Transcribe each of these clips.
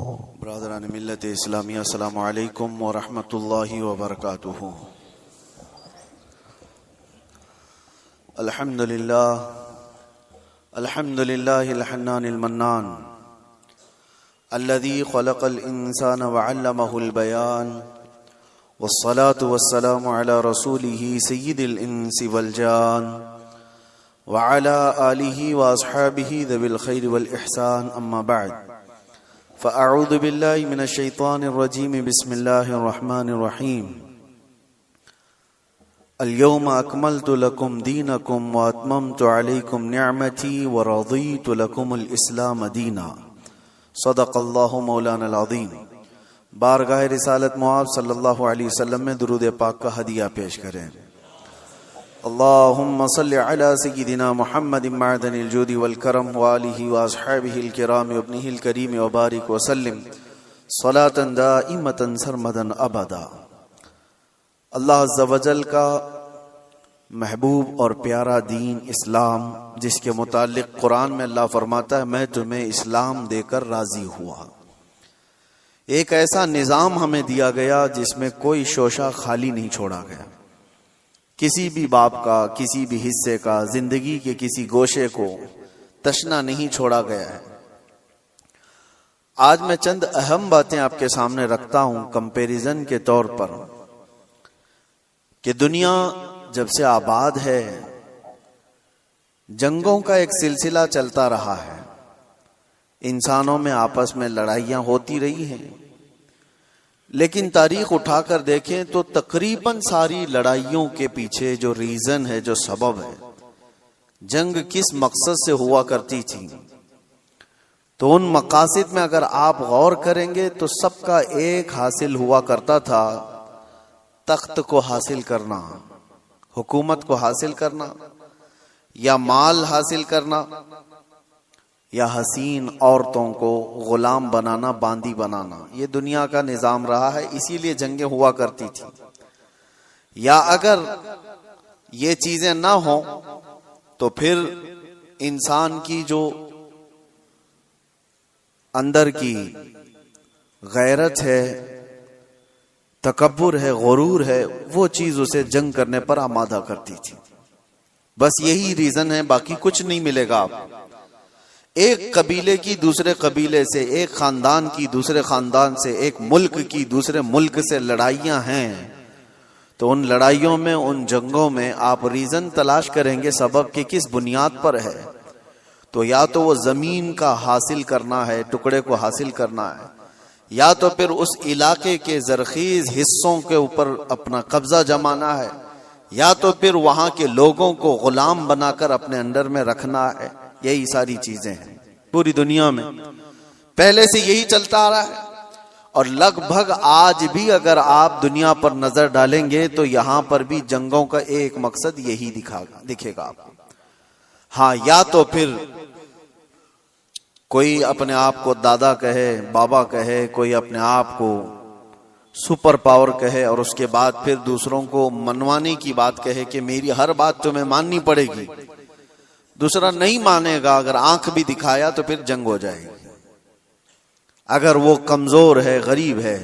ब्रादरान मिल्लत इस्लामिया अस्सलामु अलैकुम व रहमतुल्लाहि व बरकातुहू। अल्हम्दुलिल्लाहिल हन्नानिल मन्नान अल्लज़ी खलक़ल इंसान व अल्लमहुल बयान वस्सलातु वस्सलामु अला रसूलिही सय्यिदिल इंसी वल जान व अला आलिही व अस्हाबिही ज़विल खैरि वल इहसान अम्मा बअद फ़अऊज़ु बिल्लाहि मिनश शैतानिर रजीम बिस्मिल्लाहिर रहमानिर रहीम। अल-यौम अकमलतु लकुम दीनकुम व अतममतु अलैकुम निअमती व रज़ीतु लकुमुल इस्लाम दीना। सदक़ल्लाहु मौलानल अज़ीम। बारगाह रिसालत मुआज़ सल्लल्लाहु अलैहि वसल्लम में दुरूद पाक का हदिया पेश करें। अल्लाहुम्मा सल्लि अला सय्यिदिना मुहम्मदिन मअदनिल जूदि वल करम व आलिहि व अस्हाबिहिल किराम व इब्निहिल करीम व बारिक व सल्लिम सलातन दाइमतन सरमदन अबदा। अल्लाह अज़्ज़ा व जल का महबूब और प्यारा दीन इस्लाम, जिसके मुतालिक कुरान में अल्लाह फरमाता है मैं तुम्हें इस्लाम देकर राजी हुआ। एक ऐसा निज़ाम हमें दिया गया जिसमें कोई शोशा खाली नहीं छोड़ा गया। किसी भी बाब का, किसी भी हिस्से का, जिंदगी के किसी गोशे को तशना नहीं छोड़ा गया है। आज मैं चंद अहम बातें आपके सामने रखता हूं कंपैरिजन के तौर पर कि दुनिया जब से आबाद है जंगों का एक सिलसिला चलता रहा है। इंसानों में आपस में लड़ाइयां होती रही हैं, लेकिन तारीख उठाकर देखें तो तकरीबन सारी लड़ाइयों के पीछे जो रीजन है, जो सबब है, जंग किस मकसद से हुआ करती थी, तो उन मकासद में अगर आप गौर करेंगे तो सबका एक हासिल हुआ करता था, तख्त को हासिल करना, हुकूमत को हासिल करना, या माल हासिल करना, या हसीन औरतों को गुलाम बनाना, बांदी बनाना। ये दुनिया का निजाम रहा है, इसीलिए जंगें हुआ करती थी। या अगर ये चीजें ना हो तो फिर इंसान की जो अंदर की गैरत है, तकब्बुर है, गुरूर है, वो चीज उसे जंग करने पर आमादा करती थी। बस यही रीजन है, बाकी कुछ नहीं मिलेगा आप। एक कबीले की दूसरे कबीले से, एक खानदान की दूसरे खानदान से, एक मुल्क की दूसरे मुल्क से लड़ाइयां हैं, तो उन लड़ाइयों में, उन जंगों में आप रीजन तलाश करेंगे सबब के किस बुनियाद पर है। तो या तो वो जमीन का हासिल करना है, टुकड़े को हासिल करना है, या तो फिर उस इलाके के जरखीज हिस्सों के ऊपर अपना कब्जा जमाना है, या तो फिर वहां के लोगों को गुलाम बनाकर अपने अंडर में रखना है। यही सारी चीजें हैं पूरी दुनिया में, पहले से यही चलता आ रहा है। और लगभग आज भी अगर आप दुनिया पर नजर डालेंगे तो यहां पर भी जंगों का एक मकसद यही दिखेगा आपको। हाँ, या तो फिर कोई अपने आप को दादा कहे, बाबा कहे, कोई अपने आप को सुपर पावर कहे, और उसके बाद फिर दूसरों को मनवाने की बात कहे कि मेरी हर बात तुम्हें माननी पड़ेगी। दूसरा नहीं मानेगा, अगर आंख भी दिखाया तो फिर जंग हो जाएगी। अगर वो कमजोर है, गरीब है,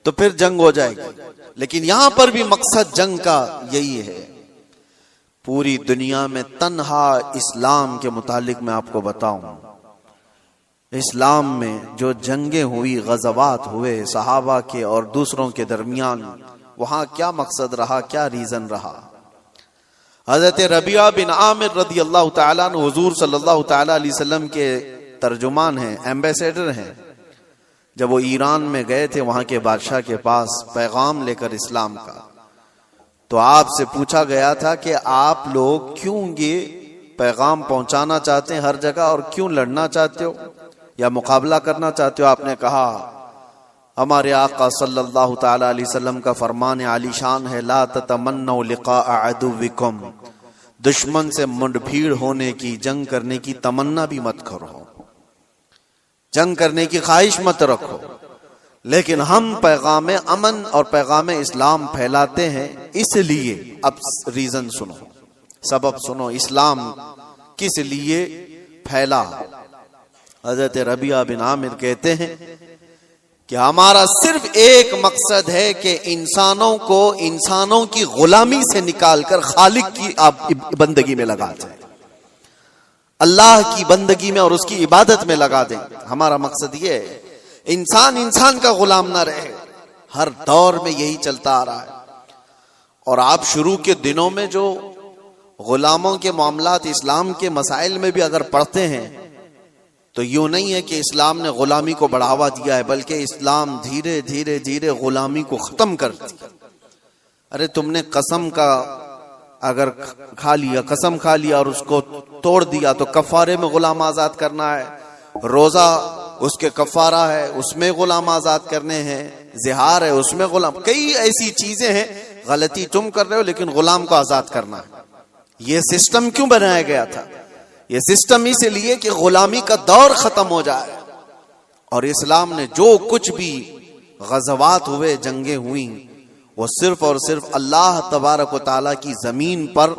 तो फिर जंग हो जाएगी। लेकिन यहां पर भी मकसद जंग का यही है। पूरी दुनिया में तन्हा इस्लाम के मुतालिक मैं आपको बताऊं, इस्लाम में जो जंगें हुई, गज़वात हुए सहाबा के और दूसरों के दरमियान, वहां क्या मकसद रहा, क्या रीजन रहा। हजरत रबिया बिन आमिर रदी अल्लाह तआला अन्हु हुजूर सल्लल्लाहु तआला अलैहि वसल्लम के तर्जुमान हैं, एम्बेसडर हैं। जब वो ईरान में गए थे वहां के बादशाह के पास पैगाम लेकर इस्लाम का, तो आपसे पूछा गया था कि आप लोग क्यों ये पैगाम पहुंचाना चाहते हैं हर जगह, और क्यों लड़ना चाहते हो या मुकाबला करना चाहते हो। आपने कहा हमारे आका सल्लल्लाहु तआला अलैहि वसल्लम का फरमान आलीशान है, ला ततमन्नौ लिक़ा अदुविकुम, दुश्मन से मुठभीड़ होने की, जंग करने की तमन्ना भी मत करो, जंग करने की ख्वाहिश मत रखो। लेकिन हम पैगाम अमन और पैगाम इस्लाम फैलाते हैं, इसलिए अब रीजन सुनो, सबब सुनो, इस्लाम किस लिए फैला। हजरत रबिया बिन आमिर कहते हैं कि हमारा सिर्फ एक मकसद है कि इंसानों को इंसानों की गुलामी से निकालकर खालिक की आप बंदगी में लगा दें, अल्लाह की बंदगी में और उसकी इबादत में लगा दें। हमारा मकसद ये है इंसान इंसान का गुलाम ना रहे। हर दौर में यही चलता आ रहा है। और आप शुरू के दिनों में जो गुलामों के मामलात इस्लाम के मसाइल में भी अगर पढ़ते हैं तो यूं नहीं है कि इस्लाम ने गुलामी को बढ़ावा दिया है, बल्कि इस्लाम धीरे धीरे धीरे गुलामी को खत्म कर दिया। अरे तुमने कसम का अगर खा लिया, कसम खा लिया और उसको तोड़ दिया तो कफारे में गुलाम आजाद करना है, रोजा उसके कफारा है उसमें गुलाम आजाद करने हैं, जिहार है उसमें गुलाम, कई ऐसी चीजें हैं। गलती तुम कर रहे हो लेकिन गुलाम को आजाद करना है। यह सिस्टम क्यों बनाया गया था? यह सिस्टम इसलिए कि गुलामी का दौर खत्म हो जाए। और इस्लाम ने जो कुछ भी गज़वात हुए, जंगें हुई, वो सिर्फ और सिर्फ अल्लाह तबारक व तआला की जमीन पर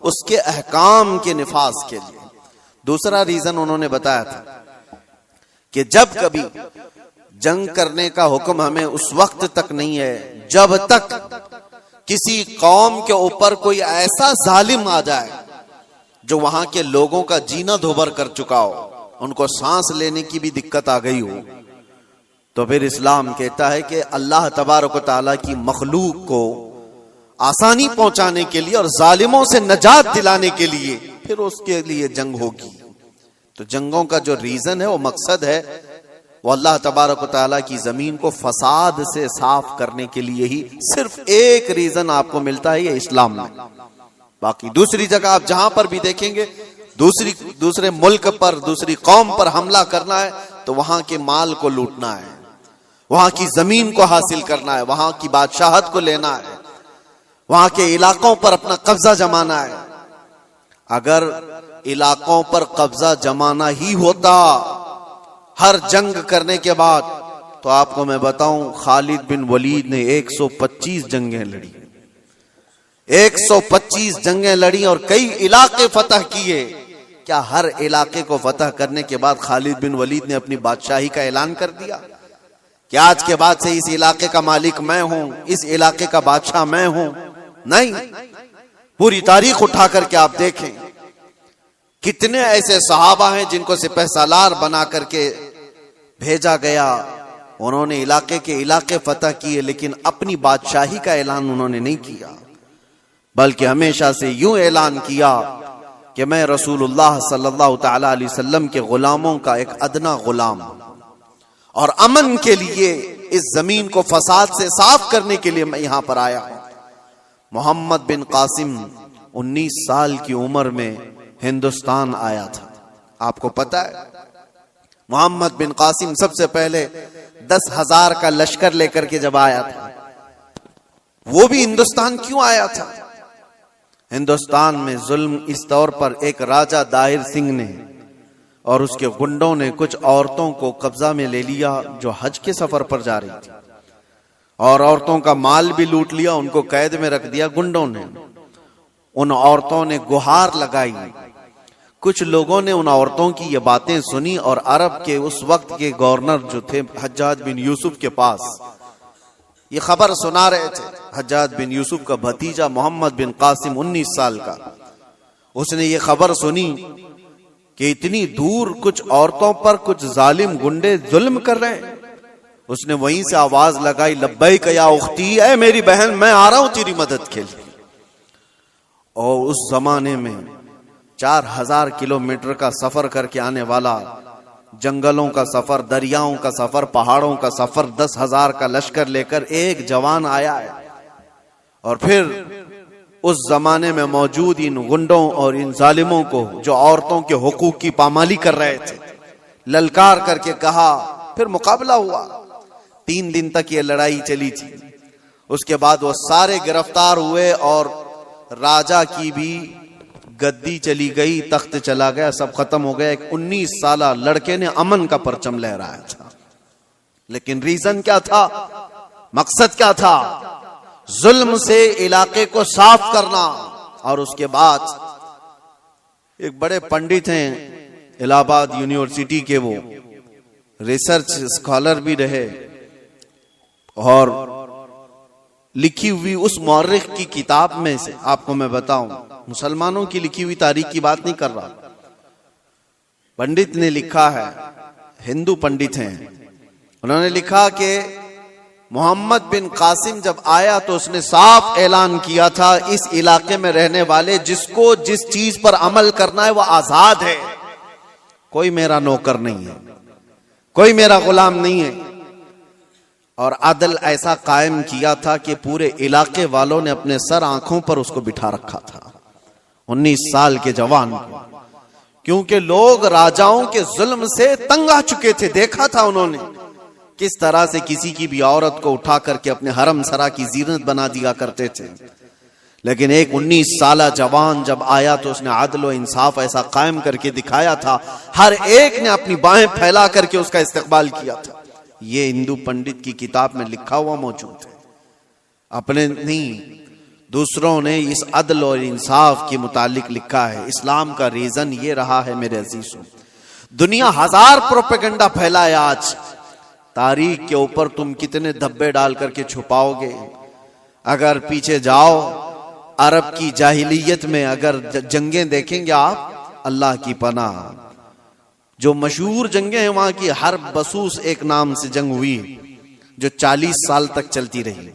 उसके अहकाम के निफाज के लिए। दूसरा रीजन उन्होंने बताया था कि जब कभी जंग करने का हुक्म हमें उस वक्त तक नहीं है जब तक किसी कौम के ऊपर कोई ऐसा जालिम आ जाए जो वहां के लोगों का जीना धोबर कर चुका हो, उनको सांस लेने की भी दिक्कत आ गई हो, तो फिर इस्लाम कहता है कि अल्लाह तबारक व तआला की मखलूक को आसानी पहुंचाने के लिए और जालिमों से नजात दिलाने के लिए फिर उसके लिए जंग होगी। तो जंगों का जो रीजन है, वो मकसद है, वो अल्लाह तबारक व तआला की जमीन को फसाद से साफ करने के लिए ही सिर्फ एक रीजन आपको मिलता है, ये इस्लाम में। बाकी दूसरी जगह आप जहां पर भी देखेंगे, दूसरे मुल्क पर, दूसरी कौम पर हमला करना है तो वहां के माल को लूटना है, वहां की जमीन को हासिल करना है, वहां की बादशाहत को लेना है, वहां के इलाकों पर अपना कब्जा जमाना है। अगर इलाकों पर कब्जा जमाना ही होता हर जंग करने के बाद, तो आपको मैं बताऊं खालिद बिन वलीद ने 125 जंगें लड़ी, 125 जंगें लड़ी और कई इलाके फतह किए। क्या हर इलाके को फतह करने के बाद खालिद बिन वलीद ने अपनी बादशाही का ऐलान कर दिया कि आज के बाद से इस इलाके का मालिक मैं हूं, इस इलाके का बादशाह मैं हूं? नहीं। पूरी तारीख उठा करके आप देखें, कितने ऐसे सहाबा हैं जिनको सिपहसालार बना करके भेजा गया, उन्होंने इलाके के इलाके फतह किए, लेकिन अपनी बादशाही का ऐलान उन्होंने नहीं किया, बल्कि हमेशा से यूं ऐलान किया कि मैं रसूलुल्लाह सल्लल्लाहु तआला अलैहि वसल्लम के गुलामों का एक अदना गुलाम, और अमन के लिए इस जमीन को फसाद से साफ करने के लिए मैं यहां पर आया हूं। मोहम्मद बिन कासिम 19 साल की उम्र में हिंदुस्तान आया था। आपको पता है, मोहम्मद बिन कासिम सबसे पहले 10,000 का लश्कर लेकर के जब आया था, वो भी हिंदुस्तान क्यों आया था? हिंदुस्तान में जुल्म इस तौर पर एक राजा दाहिर सिंह ने और उसके गुंडों ने कुछ औरतों को कब्जा में ले लिया जो हज के सफर पर जा रही थी, और औरतों का माल भी लूट लिया, उनको कैद में रख दिया गुंडों ने। उन औरतों ने गुहार लगाई, कुछ लोगों ने उन औरतों की ये बातें सुनी और अरब के उस वक्त के गवर्नर जो थे हज्जाज बिन यूसुफ के पास ये खबर सुना रहे थे। हज्जाज बिन यूसुफ का भतीजा मोहम्मद बिन कासिम 19 साल का, उसने ये खबर सुनी कि इतनी दूर कुछ औरतों पर कुछ जालिम गुंडे जुल्म कर रहे हैं। उसने वहीं से आवाज लगाई, लब्बैक या उख्ती, ऐ मेरी बहन मैं आ रहा हूं तेरी मदद के लिए। और उस जमाने में 4000 किलोमीटर का सफर करके आने वाला, जंगलों का सफर, दरियाओं का सफर, पहाड़ों का सफर, 10,000 का लश्कर लेकर एक जवान आया है। और फिर उस जमाने में मौजूद इन गुंडों और इन जालिमों को जो औरतों के हुकूक की पामाली कर रहे थे, ललकार करके कहा। फिर मुकाबला हुआ, 3 दिन तक ये लड़ाई चली थी। उसके बाद वो सारे गिरफ्तार हुए और राजा की भी गद्दी चली गई, तख्त चला गया, सब खत्म हो गया। एक 19 साला लड़के ने अमन का परचम लहराया था, लेकिन रीजन क्या था, मकसद क्या था? जुल्म से इलाके को साफ करना। और उसके बाद एक बड़े पंडित हैं इलाहाबाद यूनिवर्सिटी के, वो रिसर्च स्कॉलर भी रहे, और लिखी हुई उस मौर्रिख की किताब में से आपको मैं बताऊं, मुसलमानों की लिखी हुई तारीख की बात नहीं कर रहा, पंडित ने लिखा है, हिंदू पंडित हैं, उन्होंने लिखा कि मोहम्मद बिन कासिम जब आया तो उसने साफ ऐलान किया था, इस इलाके में रहने वाले जिसको जिस चीज पर अमल करना है वह आजाद है, कोई मेरा नौकर नहीं है, कोई मेरा गुलाम नहीं है। और अदल ऐसा कायम किया था कि पूरे इलाके वालों ने अपने सर आंखों पर उसको बिठा रखा था, 19 साल के जवान को, क्योंकि लोग राजाओं के जुल्म से तंग आ चुके थे। देखा था उन्होंने किस तरह से किसी की भी औरत को उठा करके अपने हरम सरा की जीनत बना दिया करते थे। लेकिन एक 19 साला जवान जब आया तो उसने आदल व इंसाफ ऐसा कायम करके दिखाया था, हर एक ने अपनी बाहें फैला करके उसका इस्तकबाल किया था। ये हिंदू पंडित की किताब में लिखा हुआ मौजूद है, अपने नहीं दूसरों ने इस अदल और इंसाफ के मुतालिक लिखा है। इस्लाम का रीजन ये रहा है मेरे अजीजों, दुनिया हजार प्रोपेगेंडा फैलाए, आज तारीख के ऊपर तुम कितने धब्बे डाल करके छुपाओगे। अगर पीछे जाओ अरब की जाहिलियत में अगर जंगें देखेंगे आप, अल्लाह की पनाह, जो मशहूर जंगें हैं वहां की, हर बसूस एक नाम से जंग हुई जो 40 साल तक चलती रही।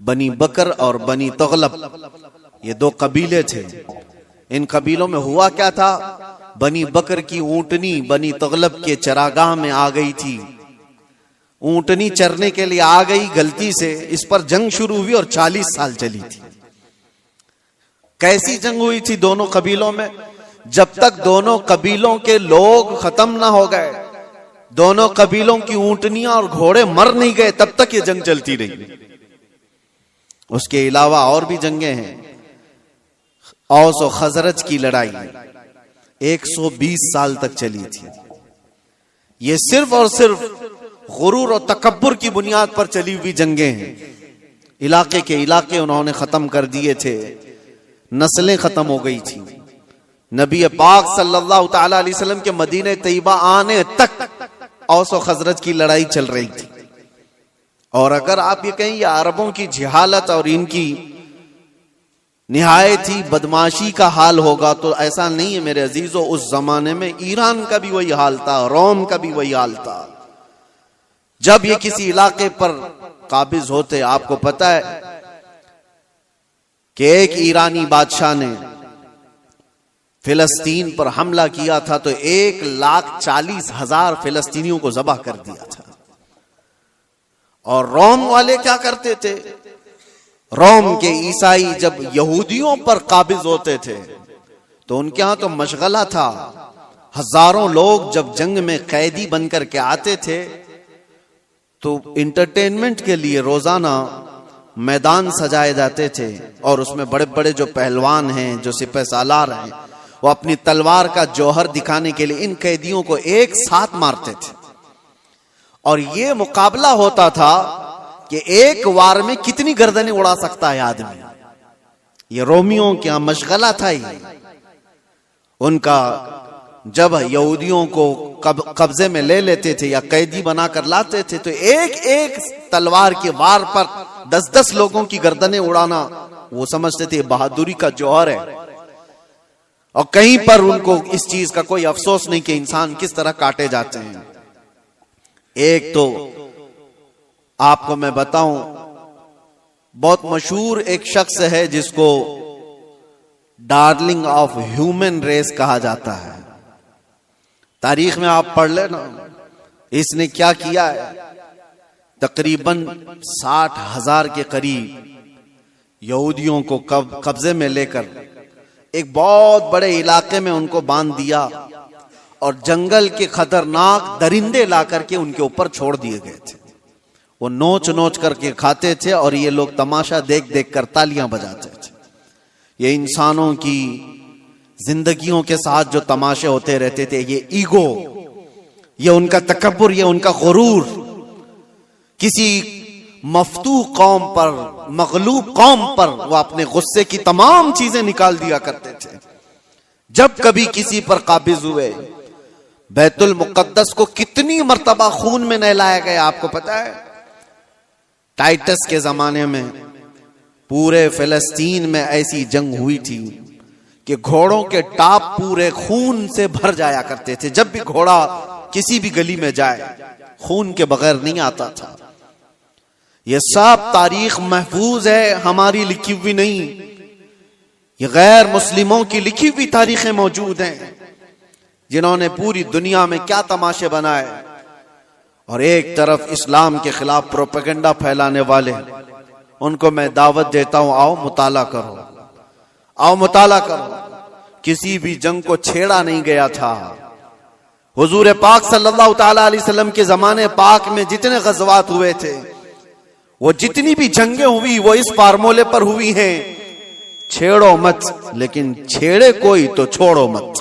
बनी बकर और बनी तगलब, ये 2 कबीले थे। इन कबीलों में हुआ क्या था, बनी बकर की ऊंटनी बनी तगलब के चरागाह में आ गई थी, ऊंटनी चरने के लिए आ गई गलती से, इस पर जंग शुरू हुई और 40 साल चली थी। कैसी जंग हुई थी दोनों कबीलों में, जब तक दोनों कबीलों के लोग खत्म ना हो गए, दोनों कबीलों की ऊंटनियां और घोड़े मर नहीं गए, तब तक ये जंग चलती रही। उसके अलावा और भी जंगें हैं, औस और खजरज की लड़ाई 120 साल तक चली थी। ये सिर्फ और सिर्फ गुरूर और तकब्बुर की बुनियाद पर चली हुई जंगें हैं। इलाके के इलाके उन्होंने खत्म कर दिए थे, नस्लें खत्म हो गई थी। नबी पाक सल्लल्लाहु ताला अलैहि वसल्लम के मदीने तैयबा आने तक औस और खजरज की लड़ाई चल रही थी। और अगर आप ये कहें ये अरबों की जिहालत और इनकी निहायत ही बदमाशी का हाल होगा, तो ऐसा नहीं है मेरे अजीजों। उस जमाने में ईरान का भी वही हाल था, रोम का भी वही हाल था। जब ये किसी इलाके पर काबिज होते, आपको पता है कि एक ईरानी बादशाह ने फिलिस्तीन पर हमला किया था तो 1,40,000 फिलिस्तीनियों को ज़बह कर दिया था। और रोम वाले क्या करते थे, रोम के ईसाई जब यहूदियों पर काबिज होते थे तो उनके यहां तो मशगला था। हजारों लोग जब जंग में कैदी बनकर के आते थे तो इंटरटेनमेंट के लिए रोजाना मैदान सजाए जाते थे, और उसमें बड़े बड़े जो पहलवान हैं, जो सिपह सालार हैं, वो अपनी तलवार का जौहर दिखाने के लिए इन कैदियों को एक साथ मारते थे। और ये मुकाबला होता था कि एक वार में कितनी गर्दनें उड़ा सकता है आदमी। ये रोमियों क्या मशगला था ये उनका। जब यहूदियों को कब्जे में ले लेते थे या कैदी बनाकर लाते थे तो एक एक तलवार के वार पर 10-10 लोगों की गर्दनें उड़ाना वो समझते थे बहादुरी का जौहर है। और कहीं पर उनको इस चीज का कोई अफसोस नहीं कि इंसान किस तरह काटे जाते हैं। एक तो आपको मैं बताऊं, बहुत मशहूर एक शख्स है जिसको डार्लिंग ऑफ ह्यूमन रेस कहा जाता है। तारीख में आप पढ़ लेना, इसने क्या किया है, तकरीबन 60,000 के करीब यहूदियों को कब्जे में लेकर एक बहुत बड़े इलाके में उनको बांध दिया और जंगल के खतरनाक दरिंदे ला करके उनके ऊपर छोड़ दिए गए थे। वो नोच नोच करके खाते थे और ये लोग तमाशा देख देख कर तालियां बजाते थे। ये इंसानों की जिंदगियों के साथ जो तमाशे होते रहते थे, ये ईगो, ये उनका तकब्बुर, ये उनका गुरूर, किसी मफतूह कौम पर, मगलूब कौम पर वो अपने गुस्से की तमाम चीजें निकाल दिया करते थे। जब कभी किसी पर काबिज हुए, बैतुल मुकद्दस को कितनी मर्तबा खून में नहलाया गया आपको पता है। टाइटस के जमाने में पूरे फिलिस्तीन में ऐसी जंग हुई थी कि घोड़ों के टाप पूरे खून से भर जाया करते थे। जब भी घोड़ा किसी भी गली में जाए खून के बगैर नहीं आता था। ये सब तारीख महफूज है, हमारी लिखी हुई नहीं, ये गैर मुस्लिमों की लिखी हुई तारीखें मौजूद हैं, जिन्होंने पूरी दुनिया में क्या तमाशे बनाए। और एक तरफ इस्लाम के खिलाफ प्रोपेगेंडा फैलाने वाले, उनको मैं दावत देता हूं, आओ मुताला करो, आओ मुताला करो। किसी भी जंग को छेड़ा नहीं गया था। हुजूर पाक सल्लल्लाहु ताला अलैहि वसल्लम के जमाने पाक में जितने गज़वात हुए थे, वो जितनी भी जंगें हुई वो इस फार्मूले पर हुई हैं, छेड़ो मत, लेकिन छेड़े कोई तो छोड़ो मत।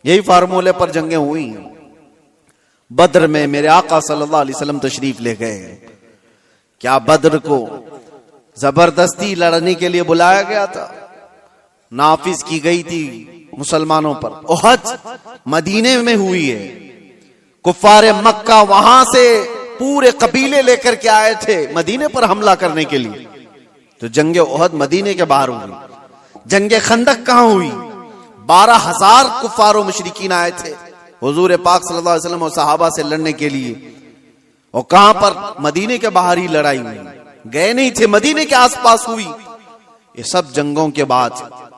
यही फार्मूले पर जंगें हुई। बद्र में मेरे आका सल्लल्लाहु अलैहि वसल्लम तशरीफ ले गए। क्या बद्र को जबरदस्ती लड़ने के लिए बुलाया गया था? नाफिज की गई थी मुसलमानों पर। ओहद मदीने में हुई है। कुफ्फारे मक्का वहां से पूरे कबीले लेकर के आए थे मदीने पर हमला करने के लिए। तो जंगे ओहद मदीने के बाहर हुई। जंगे खंदक कहां हुई? 12,000 कुफ्फार मुशरिकीन आए थे हुजूर पाक सल्लल्लाहु अलैहि वसल्लम और सहाबा से लड़ने के लिए। और कहां पर? मदीने के बाहर ही लड़ाई हुई, गए नहीं थे, मदीने के आसपास हुई। ये सब जंगों के बाद,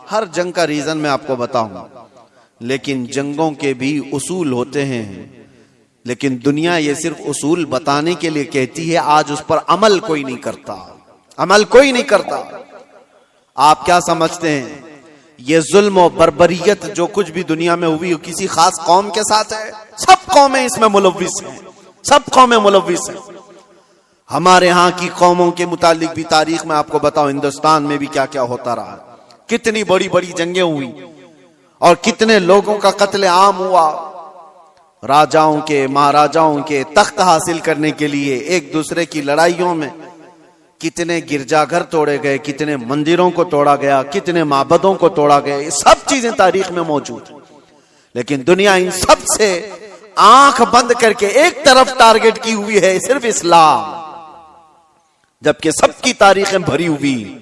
हर जंग का रीजन मैं आपको बताऊंगा, लेकिन जंगों के भी उसूल होते हैं। लेकिन दुनिया ये सिर्फ उसूल बताने के लिए कहती है, आज उस पर अमल कोई नहीं करता, अमल कोई नहीं करता। आप क्या समझते हैं ये जुल्म और बर्बरियत जो कुछ भी दुनिया में हुई किसी खास कौम के साथ है? सब कौमें इसमें मुलव्विस हैं, सब कौमें मुलव्विस हैं। हमारे यहाँ की कौमों के मुतालिक भी तारीख में आपको बताओ, हिंदुस्तान में भी क्या क्या होता रहा, कितनी बड़ी बड़ी जंगें हुई और कितने लोगों का कत्ले आम हुआ। राजाओं के, महाराजाओं के तख्त हासिल करने के लिए एक दूसरे की लड़ाइयों में कितने गिरजाघर तोड़े गए, कितने मंदिरों को तोड़ा गया, कितने माबदों को तोड़ा गया। ये सब चीजें तारीख में मौजूद है। लेकिन दुनिया इन सब से आंख बंद करके एक तरफ टारगेट की हुई है, सिर्फ इस्लाम, जबकि सबकी तारीखें भरी हुई।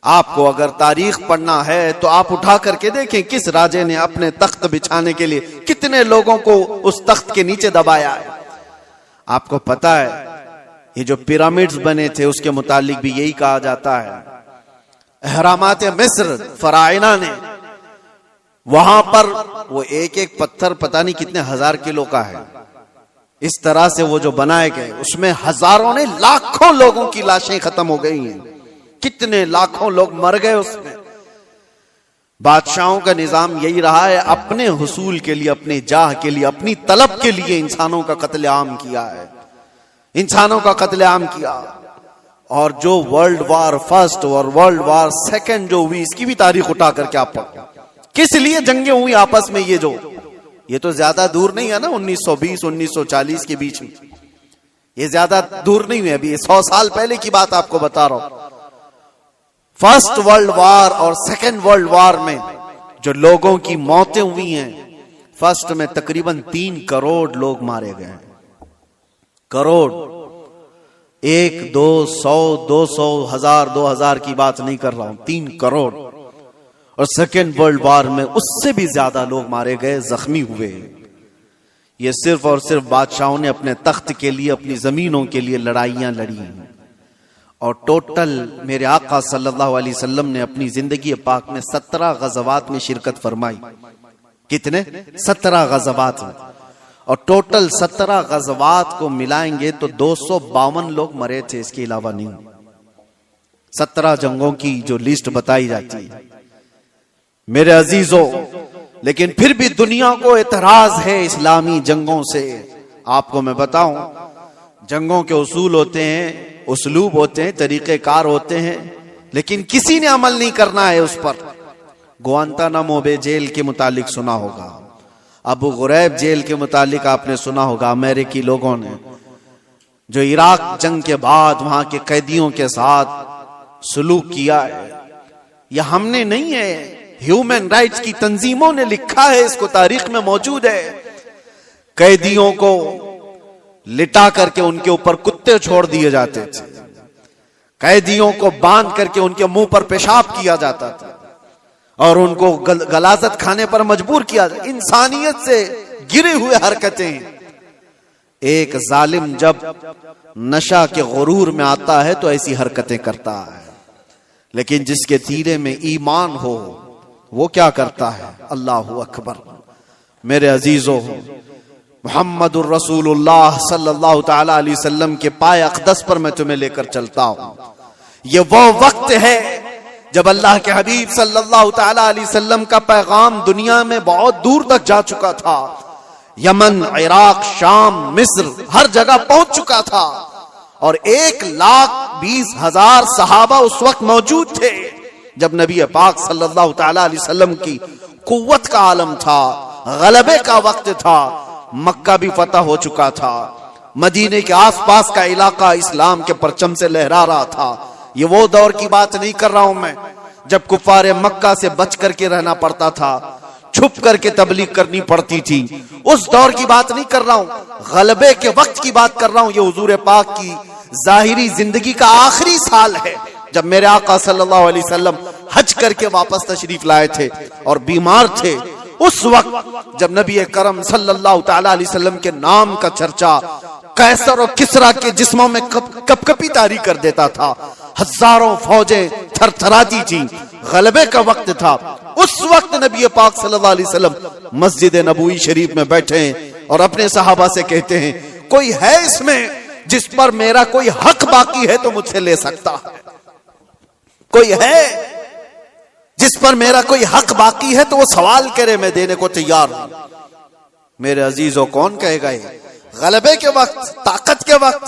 आपको अगर तारीख पढ़ना है तो आप उठा करके देखें किस राजे ने अपने तख्त बिछाने के लिए कितने लोगों को उस तख्त के नीचे दबाया है। आपको पता है ये जो पिरामिड्स बने थे उसके मुतालिक भी यही कहा जाता है। अहरामात मिस्र फराइना ने, वहां पर वो एक एक पत्थर पता नहीं कितने हजार किलो का है, इस तरह से वो जो बनाए गए उसमें हजारों ने, लाखों लोगों की लाशें खत्म हो गई हैं, कितने लाखों लोग मर गए उसमें। बादशाहों का निजाम यही रहा है, अपने हुसूल के लिए, अपने जाह के लिए, अपनी तलब के लिए इंसानों का कत्लेआम किया है, इंसानों का कत्लेआम किया। और जो वर्ल्ड वार फर्स्ट और वर्ल्ड वार सेकंड जो हुई, इसकी भी तारीख उठा करके आप पढ़ो, किस लिए जंगें हुई आपस में। ये तो ज्यादा दूर नहीं है ना, 1920-1940 के बीच में, ये ज्यादा दूर नहीं है, अभी 100 साल पहले की बात आपको बता रहा हूं। फर्स्ट वर्ल्ड वार और सेकंड वर्ल्ड वार में जो लोगों की मौतें हुई हैं, फर्स्ट में तकरीबन 3 करोड़ लोग मारे गए। करोड़, 1, 2, 100, 200, 1000, 2000 की बात नहीं कर रहा हूं, 3 करोड़। और सेकेंड वर्ल्ड वॉर में उससे भी ज्यादा लोग मारे गए, जख्मी हुए। ये सिर्फ और सिर्फ बादशाहों ने अपने तख्त के लिए, अपनी जमीनों के लिए लड़ाइयां लड़ी। और टोटल मेरे आका सल्लल्लाहु अलैहि वसल्लम ने अपनी जिंदगी पाक में 17 गज़वात में शिरकत फरमाई। कितने? 17 गज़वात में। और टोटल 17 गज़वात को मिलाएंगे तो 252 लोग मरे थे, इसके अलावा नहीं। 17 जंगों की जो लिस्ट बताई जाती है मेरे अजीजों, लेकिन फिर भी दुनिया को एतराज है इस्लामी जंगों से। आपको मैं बताऊं, जंगों के उसूल होते हैं, उसलूब होते हैं, तरीक़ेकार होते हैं, लेकिन किसी ने अमल नहीं करना है उस पर। गुआंतानामो बे जेल के मुतालिक सुना होगा, अबू गुरैब जेल के मुतालिक आपने सुना होगा। अमेरिकी लोगों ने जो इराक जंग के बाद वहां के कैदियों के साथ सलूक किया है, यह हमने नहीं है, ह्यूमन राइट्स की तंजीमों ने लिखा है, इसको तारीख में मौजूद है। कैदियों को लिटा करके उनके ऊपर कुत्ते छोड़ दिए जाते थे, कैदियों को बांध करके उनके मुंह पर पेशाब किया जाता था और उनको गलाजत खाने पर मजबूर किया जाता। इंसानियत से गिरे हुए हरकतें। एक जालिम जब नशा के गुरूर में आता है तो ऐसी हरकतें करता है, लेकिन जिसके तीरे में ईमान हो वो क्या करता है? अल्लाहु अकबर। मेरे अजीजों, मुहम्मदुर रसूलुल्लाह सल्लल्लाहु ताला अलैहि वसल्लम के पाए अक़दस पर मैं तुम्हें लेकर चलता हूं। ये वो वक्त है जब अल्लाह के हबीब सल्लल्लाहु ताला अलैहि वसल्लम का पैगाम दुनिया में बहुत दूर तक जा चुका था। यमन, इराक, शाम, मिस्र, हर जगह पहुंच चुका था और 1,20,000 सहाबा उस वक्त मौजूद थे जब नबी पाक सल्लल्लाहु ताला अलैहि वसल्लम की कुव्वत का आलम था, गलबे का वक्त था। मक्का भी फतह हो चुका था, मदीने के आसपास का इलाका इस्लाम के परचम से लहरा रहा था। ये वो दौर की बात नहीं कर रहा हूं मैं जब कुफारे मक्का से बच करके रहना पड़ता था, छुप करके तबलीग करनी पड़ती थी। उस दौर की बात नहीं कर रहा हूं, गलबे के वक्त की बात कर रहा हूं। ये हुजूर पाक की जाहिरी जिंदगी का आखिरी साल है जब मेरे आका सल्लल्लाहु अलैहि वसल्लम हज करके वापस तशरीफ लाए थे और बीमार थे। उस वक्त जब नबी करम सल्लल्लाहु ताला अलैहि वसल्लम के नाम का चर्चा कैसर और किसरा के जिस्मों में कपकपी तारी कर देता था, हजारों फौजें थरथराती थी, गलबे का वक्त था। उस वक्त नबी पाक सल्लल्लाहु अलैहि वसल्लम मस्जिद नबवी शरीफ में बैठे हैं और अपने सहाबा से कहते हैं, कोई है इसमें जिस पर मेरा कोई हक बाकी है तो मुझसे ले सकता है? कोई है जिस पर मेरा कोई हक बाकी है तो वो सवाल करे, मैं देने को तैयार हूं। मेरे अजीजों, कौन कहेगा ये? गलबे के वक्त, ताकत के वक्त,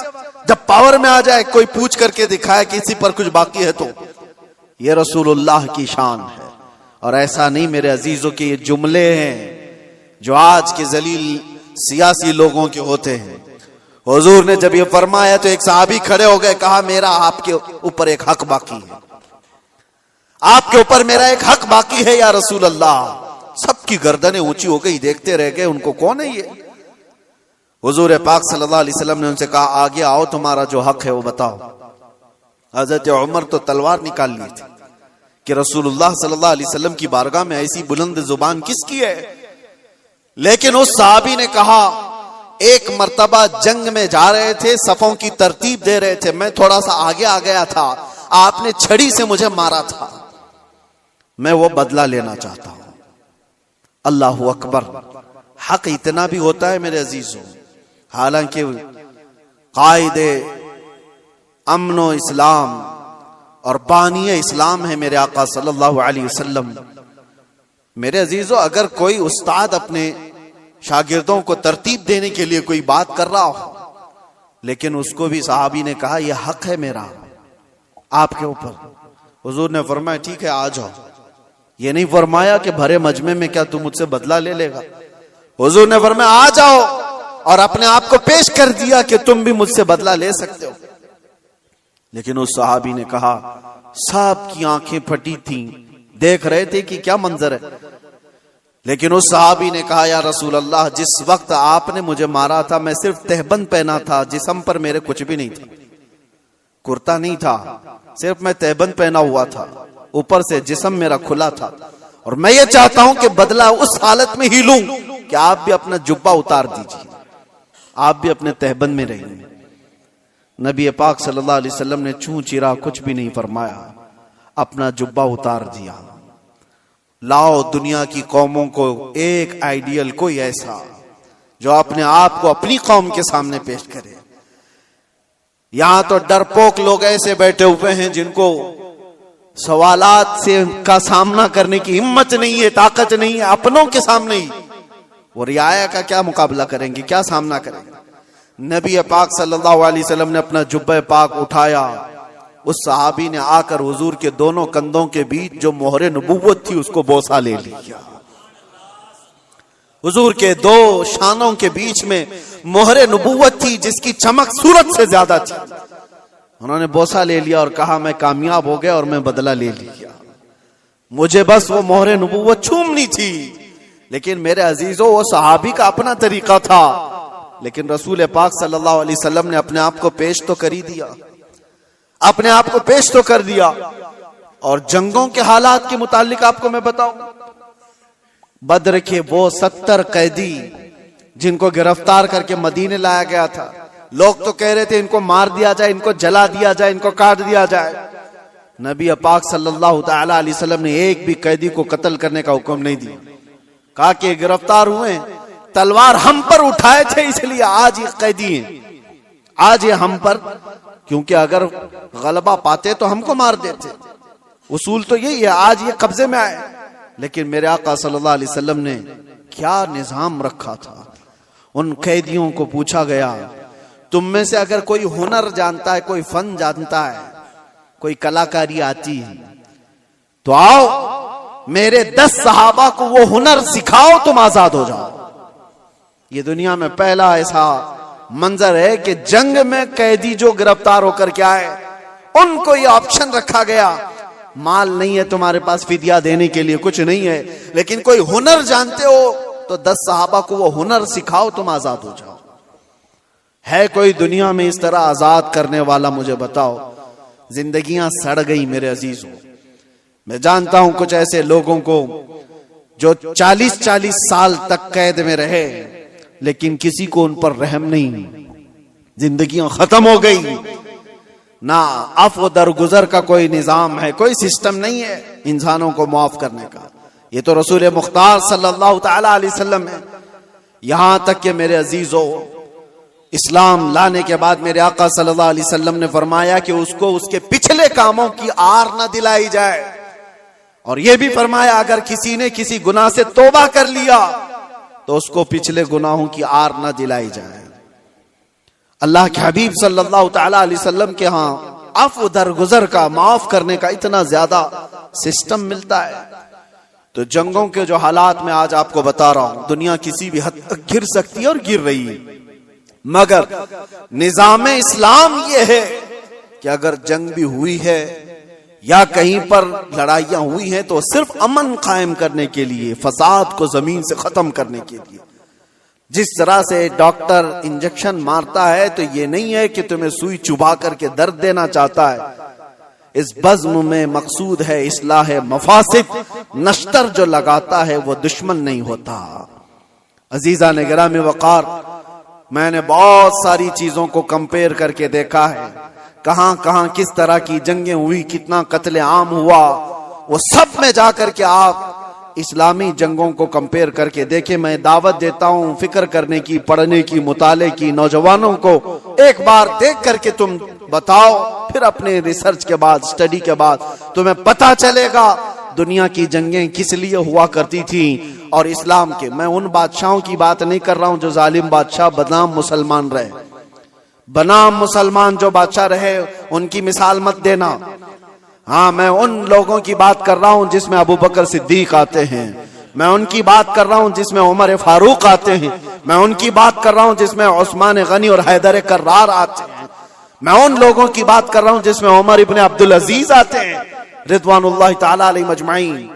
जब पावर में आ जाए कोई पूछ करके दिखाए किसी पर कुछ बाकी है तो ये रसूलुल्लाह की शान है। और ऐसा नहीं मेरे अजीजों के ये जुमले हैं जो आज के जलील सियासी लोगों के होते हैं। हुजूर ने जब ये फरमाया तो एक सहाबी खड़े हो गए, कहा मेरा आपके ऊपर एक हक बाकी है, आपके ऊपर मेरा एक हक बाकी है या रसूल अल्लाह। सबकी गर्दनें ऊंची हो गई, देखते रह गए उनको, कौन है ये? हुजूर पाक सल्लल्लाहु अलैहि वसल्लम ने उनसे कहा, आगे आओ, तुम्हारा जो हक है वो बताओ। हजरत उमर तो तलवार निकाल ली थी कि रसूलुल्लाह सल्लल्लाहु अलैहि वसल्लम की बारगाह में ऐसी बुलंद जुबान किसकी है? लेकिन उस सहाबी ने कहा, एक मर्तबा जंग में जा रहे थे, सफों की तरतीब दे रहे थे, मैं थोड़ा सा आगे आ गया था, आपने छड़ी से मुझे मारा था, मैं वो बदला लेना चाहता हूं। अल्लाहु अकबर। हक इतना भी होता है मेरे अजीजों। हालांकि कायदे अमनो इस्लाम और बानिए इस्लाम है मेरे आका सल्लल्लाहु अलैहि वसल्लम। मेरे अजीजों, अगर कोई उस्ताद अपने शागिर्दों को तरतीब देने के लिए कोई बात कर रहा हो, लेकिन उसको भी सहाबी ने कहा, यह हक है मेरा आपके ऊपर। हुजूर ने फरमाया, ठीक है आ जाओ। ये नहीं फरमाया कि भरे मजमे में क्या तू मुझसे बदला ले लेगा। हुजूर ने फरमाया, आ जाओ, और अपने आप को पेश कर दिया कि तुम भी मुझसे बदला ले सकते हो। लेकिन उस सहाबी ने कहा, सब की आंखें फटी थी, देख रहे थे कि क्या मंजर है। लेकिन उस सहाबी ने कहा, या रसूल अल्लाह, जिस वक्त आपने मुझे मारा था मैं सिर्फ तहबंद पहना था, जिस्म पर मेरे कुछ भी नहीं था, कुर्ता नहीं था, सिर्फ मैं तहबंद पहना हुआ था, ऊपर से जिस्म मेरा खुला था। और मैं ये चाहता हूं कि बदला उस हालत में ही लूं कि आप भी अपना जुब्बा उतार दीजिए, आप भी अपने तहबंद में रहिए। नबी पाक सल्लल्लाहु अलैहि वसल्लम ने चूं चिरा कुछ भी नहीं फरमाया, अपना जुब्बा उतार दिया। लाओ दुनिया की कौमों को एक आइडियल, कोई ऐसा जो अपने आप को अपनी कौम के सामने पेश करे। यहां तो डरपोक लोग ऐसे बैठे हुए हैं जिनको सवालात से का सामना करने की हिम्मत नहीं है, ताकत नहीं है। अपनों के सामने ही वो रियाया का क्या मुकाबला करेंगे, क्या सामना करेंगे? नबी पाक सल्लल्लाहु अलैहि वसल्लम ने अपना जुब्बा पाक उठाया, उस सहाबी ने आकर हुजूर के दोनों कंधों के बीच जो मोहरे नबुव्वत थी उसको बोसा ले लिया। हुजूर के दो शानों के बीच में मोहरे नबुव्वत थी जिसकी चमक सूरज से ज्यादा थी। उन्होंने बोसा ले लिया और कहा, मैं कामयाब हो गया और मैं बदला ले लिया, मुझे बस वो मोहरे नबुव्वत छूमनी थी। लेकिन मेरे अजीजों, वो सहाबी का अपना तरीका था, लेकिन रसूल पाक सल्लल्लाहु अलैहि वसल्लम ने अपने आप को पेश तो कर ही दिया, अपने आप को पेश तो कर दिया। और जंगों के हालात के मुतालिक आपको मैं बताऊं, बद्र के वो 70 कैदी जिनको गिरफ्तार करके मदीने लाया गया था, लोग तो कह रहे थे इनको मार दिया जाए, इनको जला दिया जाए, इनको काट दिया जाए। नबी पाक सल्लल्लाहु ताला अलैहि वसल्लम ने एक भी कैदी को कत्ल करने का हुक्म नहीं दिया। कहा कि गिरफ्तार हुए, तलवार हम पर उठाए थे इसलिए आज ये कैदी हैं, आज ये हम पर, क्योंकि अगर गलबा पाते तो हमको मार देते। उसूल तो यही है, आज ये कब्जे में आए। लेकिन मेरे आका सल्लल्लाहु अलैहि वसल्लम ने क्या निजाम रखा था। उन कैदियों को पूछा गया, तुम में से अगर कोई हुनर जानता है, कोई फन जानता है, कोई कलाकारी आती है, तो आओ मेरे 10 सहाबा को वो हुनर सिखाओ, तुम आजाद हो जाओ। ये दुनिया में पहला ऐसा मंजर है कि जंग में कैदी जो गिरफ्तार होकर के आए, उनको ये ऑप्शन रखा गया, माल नहीं है तुम्हारे पास फिदिया देने के लिए, कुछ नहीं है, लेकिन कोई हुनर जानते हो तो 10 सहाबा को वो हुनर सिखाओ, तुम आजाद हो जाओ। है कोई दुनिया में इस तरह आजाद करने वाला? मुझे बताओ। जिंदगियां सड़ गई मेरे अजीजों। मैं जानता हूं कुछ ऐसे लोगों को जो 40-40 साल तक कैद में रहे, लेकिन किसी को उन पर रहम नहीं, जिंदगियां खत्म हो गई, ना अफ़्व दरगुजर का कोई निजाम है, कोई सिस्टम नहीं है इंसानों को माफ करने का। ये तो रसूल मुख्तार सल्लल्लाहु ताला अलैहि वसल्लम है। यहां तक कि मेरे अजीजों, इस्लाम लाने के बाद मेरे आका सल्लल्लाहु अलैहि वसल्लम ने फरमाया कि उसको उसके पिछले कामों की आर न दिलाई जाए, और यह भी फरमाया अगर किसी ने किसी गुनाह से तौबा कर लिया तो उसको पिछले गुनाहों की आर न दिलाई जाए। अल्लाह के हबीब सल्लल्लाहु ताला अलैहि वसल्लम के यहाँ अफ़्व दरगुजर का, माफ करने का इतना ज्यादा सिस्टम मिलता है। तो जंगों के जो हालात में आज आपको बता रहा हूं, दुनिया किसी भी हद तक गिर सकती है और गिर रही है, मगर निजाम इस्लाम ये है कि अगर जंग भी हुई है या कहीं पर लड़ाइयां हुई हैं तो सिर्फ अमन कायम करने के लिए, फसाद को जमीन से खत्म करने के लिए। जिस तरह से डॉक्टर इंजेक्शन मारता है तो ये नहीं है कि तुम्हें सुई चुभा करके दर्द देना चाहता है, इस बज़्म में मकसूद है इस्लाह मफासिद। नश्तर जो लगाता है वो दुश्मन नहीं होता। अजीजा ने गिरामी वक़ार, मैंने बहुत सारी चीजों को कंपेयर करके देखा है, कहां कहां किस तरह की जंगें हुई, कितना कत्ले आम हुआ, वो सब में जाकर के आप इस्लामी जंगों को कंपेयर करके देखें। मैं दावत देता हूं फिक्र करने की, पढ़ने की, मुताले की। नौजवानों को एक बार देख करके तुम बताओ, फिर अपने रिसर्च के बाद, स्टडी के बाद तुम्हें पता चलेगा दुनिया की जंगें किस लिए हुआ करती थी और इस्लाम के। मैं उन बादशाहों की बात नहीं कर रहा हूं जो जालिम बादशाह बनाम मुसलमान रहे, बनाम मुसलमान जो बादशाह रहे उनकी मिसाल मत देना। हाँ, मैं उन लोगों की बात कर रहा हूं जिसमें अबू बकर सिद्दीक आते हैं, मैं उनकी बात कर रहा हूं जिसमें उमर फारूक आते हैं, मैं उनकी बात कर रहा हूं जिसमें उस्मान गनी और हैदर कर्रार आते हैं, मैं उन लोगों की बात कर रहा हूं जिसमें उमर इब्न अब्दुल अजीज आते हैं रिदवानुल्लाह ताला अलैहि मजमाइन,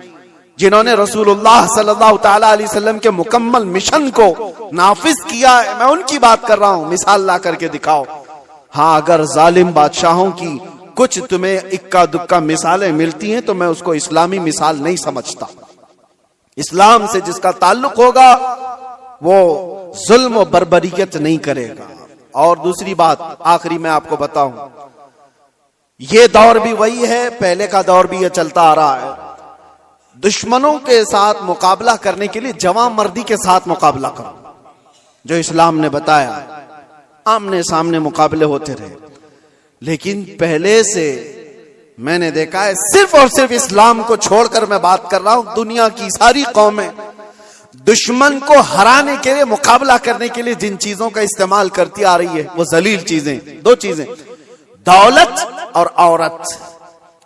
जिन्होंने रसूलुल्लाह सल्लल्लाहु ताला अलैहि वसल्लम के मुकम्मल मिशन को नाफिज किया है। मैं उनकी बात कर रहा हूं, मिसाल ला करके दिखाओ। हाँ, अगर जालिम बादशाहों की कुछ तुम्हें इक्का दुक्का मिसालें मिलती हैं तो मैं उसको इस्लामी मिसाल नहीं समझता। इस्लाम से जिसका ताल्लुक होगा वो जुल्म और बर्बरियत नहीं करेगा। और दूसरी बात, आखिरी मैं आपको बताऊं, ये दौर भी वही है, पहले का दौर भी ये चलता आ रहा है। दुश्मनों के साथ मुकाबला करने के लिए जवां मर्दी के साथ मुकाबला करो, जो इस्लाम ने बताया। आमने सामने मुकाबले होते रहे, लेकिन पहले से मैंने देखा है, सिर्फ और सिर्फ इस्लाम को छोड़कर मैं बात कर रहा हूं, दुनिया की सारी कौमें दुश्मन को हराने के लिए, मुकाबला करने के लिए जिन चीजों का इस्तेमाल करती आ रही है वो जलील चीजें, दो चीजें, दौलत और औरत।